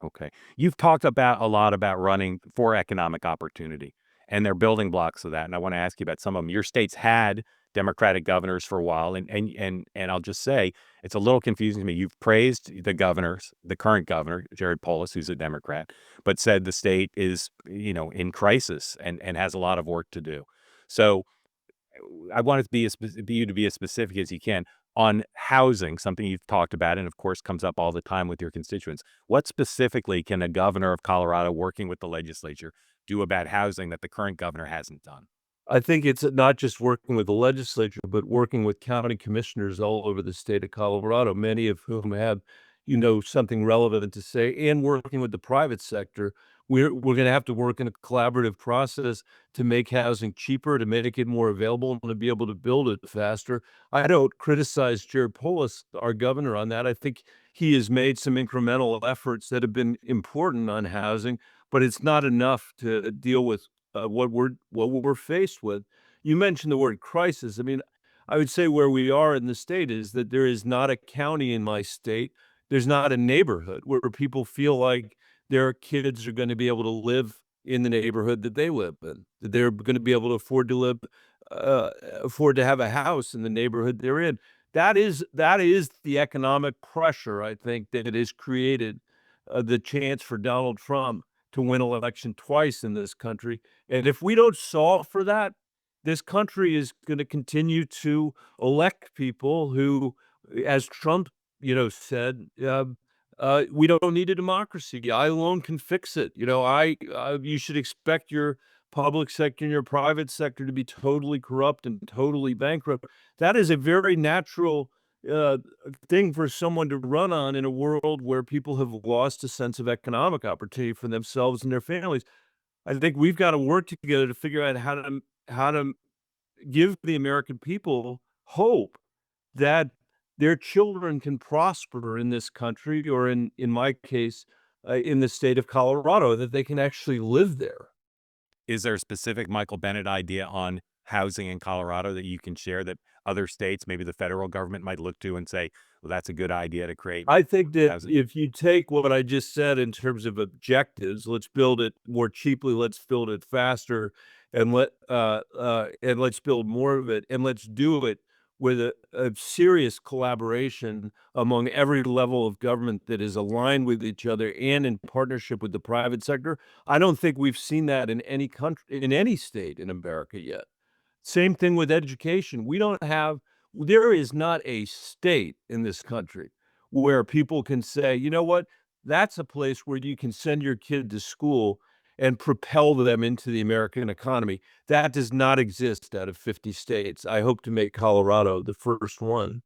Okay. You've talked about a lot about running for economic opportunity, and they're building blocks of that. And I want to ask you about some of them. Your state's had Democratic governors for a while, and I'll just say it's a little confusing to me. You've praised the governors, the current governor, Jared Polis, who's a Democrat, but said the state is, in crisis and has a lot of work to do. So I want it to be you to be as specific as you can on housing, something you've talked about, and of course comes up all the time with your constituents. What specifically can a governor of Colorado working with the legislature do about housing that the current governor hasn't done? I think it's not just working with the legislature, but working with county commissioners all over the state of Colorado, many of whom have, something relevant to say, and working with the private sector. We're going to have to work in a collaborative process to make housing cheaper, to make it more available, and to be able to build it faster. I don't criticize Jared Polis, our governor, on that. I think he has made some incremental efforts that have been important on housing, but it's not enough to deal with what we're faced with. You mentioned the word crisis. I mean, I would say where we are in the state is that there is not a county in my state, there's not a neighborhood where people feel like their kids are going to be able to live in the neighborhood that they live in, that they're going to be able to afford to have a house in the neighborhood they're in. That is the economic pressure, I think, that it has created the chance for Donald Trump to win an election twice in this country. And if we don't solve for that, this country is going to continue to elect people who, as Trump, said, we don't need a democracy. I alone can fix it. You should expect your public sector and your private sector to be totally corrupt and totally bankrupt. That is a very natural uh, thing for someone to run on in a world where people have lost a sense of economic opportunity for themselves and their families. I think we've got to work together to figure out how to give the American people hope that their children can prosper in this country, or in my case, in the state of Colorado, that they can actually live there. Is there a specific Michael Bennet idea on housing in Colorado that you can share that other states, maybe the federal government, might look to and say, well, that's a good idea to create I think that housing? if you take what I just said in terms of objectives, let's build it more cheaply, let's build it faster, and let's build more of it, and let's do it with a serious collaboration among every level of government that is aligned with each other and in partnership with the private sector. I don't think we've seen that in any country, in any state in America yet. Same thing with education. There is not a state in this country where people can say, you know what, that's a place where you can send your kid to school and propel them into the American economy. That does not exist out of 50 states. I hope to make Colorado the first one.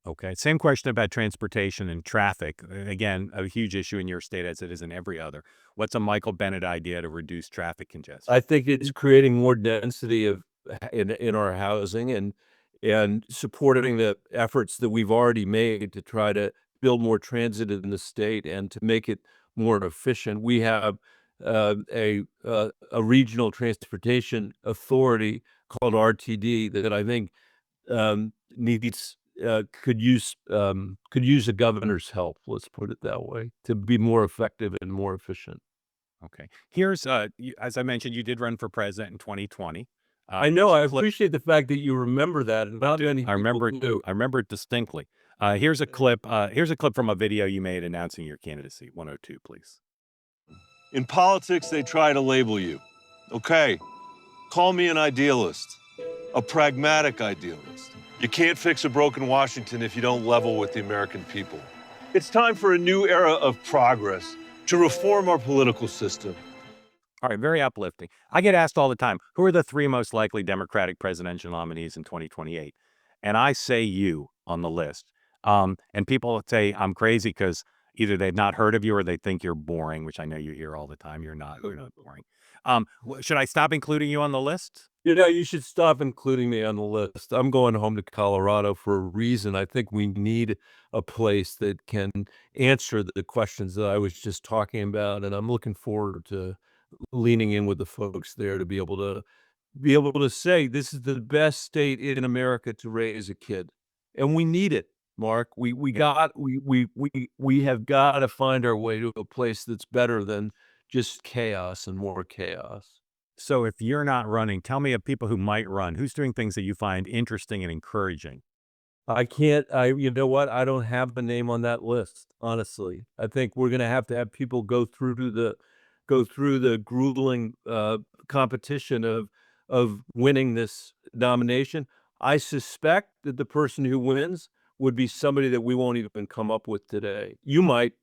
Okay. Same question about transportation and traffic. Again, a huge issue in your state as it is in every other. What's a Michael Bennet idea to reduce traffic congestion? I think it's creating more density in our housing, and supporting the efforts that we've already made to try to build more transit in the state and to make it more efficient. We have a regional transportation authority called RTD that I think needs could use a governor's help. Let's put it that way, to be more effective and more efficient. Okay. As I mentioned, you did run for president in 2020. I know. I Clip- appreciate the fact that you remember that, and not many I remember people do. I remember it distinctly. Here's a clip. Here's a clip from a video you made announcing your candidacy. 102, please. In politics, they try to label you. Okay, call me an idealist, a pragmatic idealist. You can't fix a broken Washington if you don't level with the American people. It's time for a new era of progress to reform our political system. All right, very uplifting. I get asked all the time, who are the three most likely Democratic presidential nominees in 2028? And I say you on the list. And people say I'm crazy because either they've not heard of you or they think you're boring, which I know you hear all the time. You're not boring. Should I stop including you on the list? You know, you should stop including me on the list. I'm going home to Colorado for a reason. I think we need a place that can answer the questions that I was just talking about, and I'm looking forward to leaning in with the folks there to be able to say this is the best state in America to raise a kid, and we need it, Mark. We have got to find our way to a place that's better than just chaos and more chaos. So if you're not running, tell me of people who might run. Who's doing things that you find interesting and encouraging? You know what? I don't have a name on that list, honestly. I think we're going to have people go through the grueling competition of winning this nomination. I suspect that the person who wins would be somebody that we won't even come up with today. You might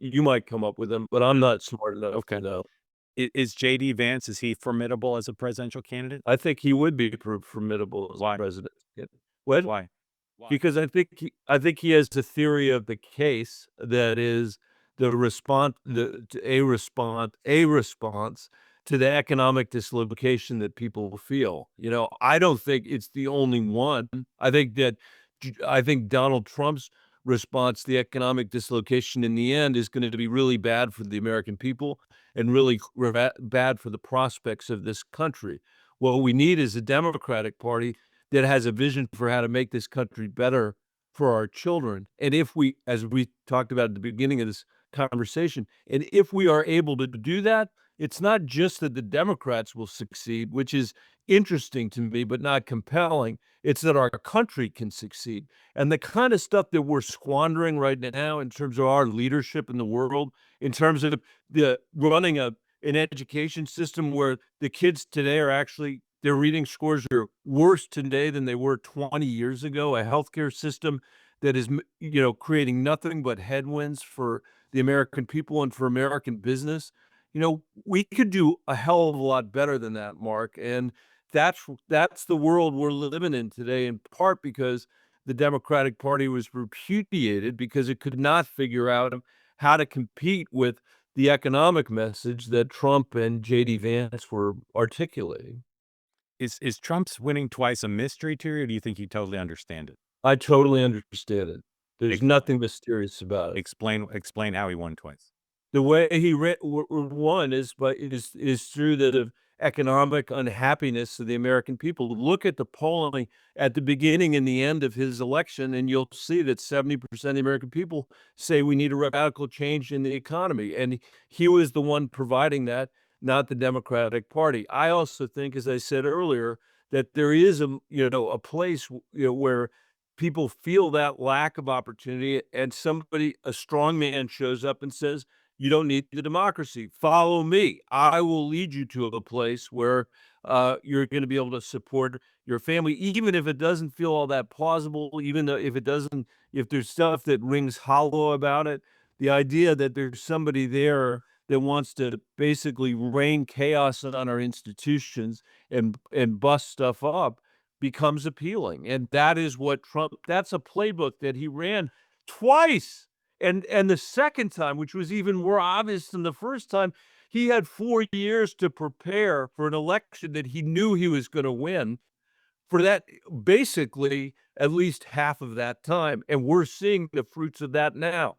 come up with them, but I'm not smart enough to know. Is J.D. Vance, is he formidable as a presidential candidate? I think he would be formidable as Why? a president. What? Why? Because I think he has the theory of the case that is a response to the economic dislocation that people feel. You know, I don't think it's the only one. I think Donald Trump's response to the economic dislocation in the end is going to be really bad for the American people and really bad for the prospects of this country. What we need is a Democratic Party that has a vision for how to make this country better for our children. And if we, as we talked about at the beginning of this conversation, and if we are able to do that, it's not just that the Democrats will succeed, which is interesting to me, but not compelling. It's that our country can succeed. And the kind of stuff that we're squandering right now in terms of our leadership in the world, in terms of running an education system where the kids today are actually, their reading scores are worse today than they were 20 years ago, a healthcare system that is, creating nothing but headwinds for the American people and for American business. We could do a hell of a lot better than that, Mark. And that's the world we're living in today, in part because the Democratic Party was repudiated because it could not figure out how to compete with the economic message that Trump and J.D. Vance were articulating. Is Trump's winning twice a mystery to you, or do you think you totally understand it? I totally understand it. There's nothing mysterious about it. Explain how he won twice. The way he won is through the economic unhappiness of the American people. Look at the polling at the beginning and the end of his election, and you'll see that 70% of the American people say we need a radical change in the economy, and he was the one providing that, not the Democratic Party. I also think, as I said earlier, that there is a place where people feel that lack of opportunity, and a strong man shows up and says, you don't need the democracy. Follow me. I will lead you to a place where you're going to be able to support your family, even if it doesn't feel all that plausible, even though if there's stuff that rings hollow about it. The idea that there's somebody there that wants to basically rain chaos on our institutions and bust stuff up becomes appealing. And that is what that's a playbook that he ran twice. And the second time, which was even more obvious than the first time, he had 4 years to prepare for an election that he knew he was going to win for that, basically at least half of that time. And we're seeing the fruits of that now,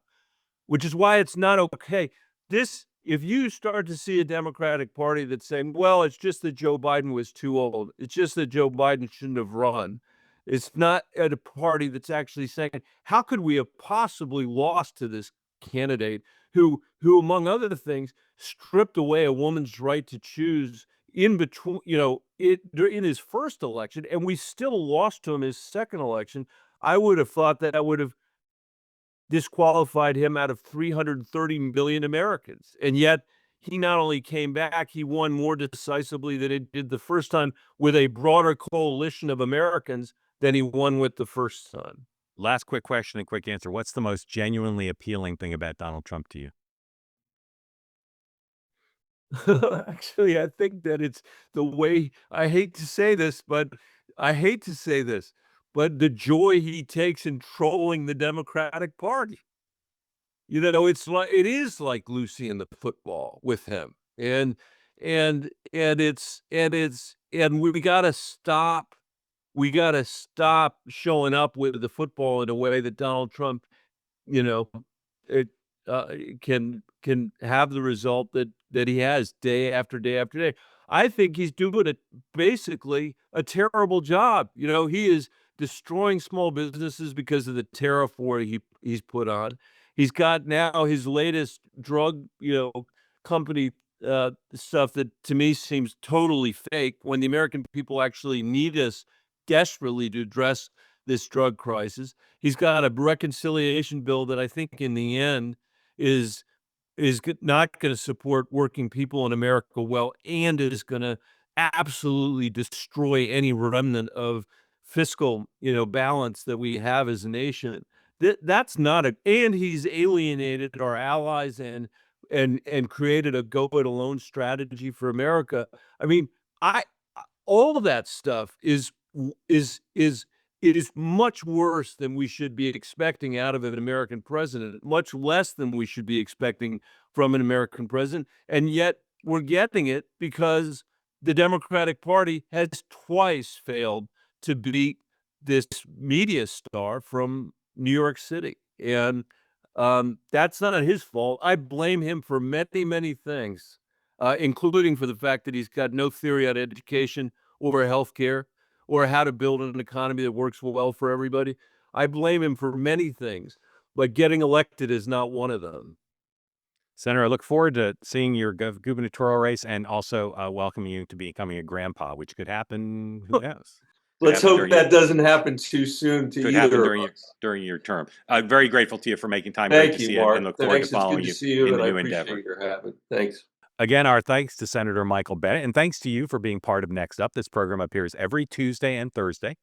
which is why it's not okay. If you start to see a Democratic Party that's saying, well, it's just that Joe Biden was too old. It's just that Joe Biden shouldn't have run. It's not at a party that's actually saying, how could we have possibly lost to this candidate who, among other things, stripped away a woman's right to choose in between, in his first election, and we still lost to him his second election. I would have thought that would have disqualified him out of 330 million Americans. And yet he not only came back, he won more decisively than it did the first time with a broader coalition of Americans than he won with the first time. Last quick question and quick answer. What's the most genuinely appealing thing about Donald Trump to you? Actually, I think that it's the way, I hate to say this, but the joy he takes in trolling the Democratic Party. It is like Lucy in the football with him. And we gotta stop showing up with the football in a way that Donald Trump, it can have the result that he has day after day after day. I think he's doing basically a terrible job. He is destroying small businesses because of the tariff war he's put on. He's got now his latest drug, company stuff that to me seems totally fake when the American people actually need us desperately to address this drug crisis. He's got a reconciliation bill that I think in the end is not going to support working people in America well, and is going to absolutely destroy any remnant of fiscal, balance that we have as a nation. That's not and he's alienated our allies and created a go it alone strategy for America. I mean, all of that stuff is much worse than we should be expecting out of an American president, much less than we should be expecting from an American president. And yet we're getting it because the Democratic Party has twice failed to beat this media star from New York City. And that's not his fault. I blame him for many, many things, including for the fact that he's got no theory on education or healthcare or how to build an economy that works well for everybody. I blame him for many things, but getting elected is not one of them. Senator, I look forward to seeing your gubernatorial race and also welcoming you to becoming a grandpa, which could happen. Who knows? Let's hope that doesn't happen too soon to either of us. During your term. Very grateful to you for making time. Thank Great to you, see Mark. you, and look forward to following It's good to see you, in and the I new appreciate endeavor. your habit. Thanks. Again, our thanks to Senator Michael Bennet, and thanks to you for being part of Next Up. This program appears every Tuesday and Thursday.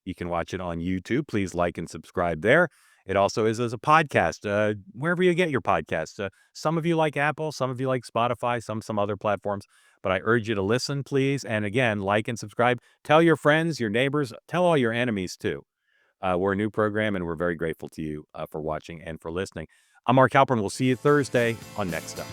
You can watch it on YouTube. Please like and subscribe there. It also is as a podcast, wherever you get your podcasts. Some of you like Apple, some of you like Spotify, some other platforms. But I urge you to listen, please. And again, like and subscribe. Tell your friends, your neighbors, tell all your enemies too. We're a new program, and we're very grateful to you for watching and for listening. I'm Mark Halperin. We'll see you Thursday on Next Up.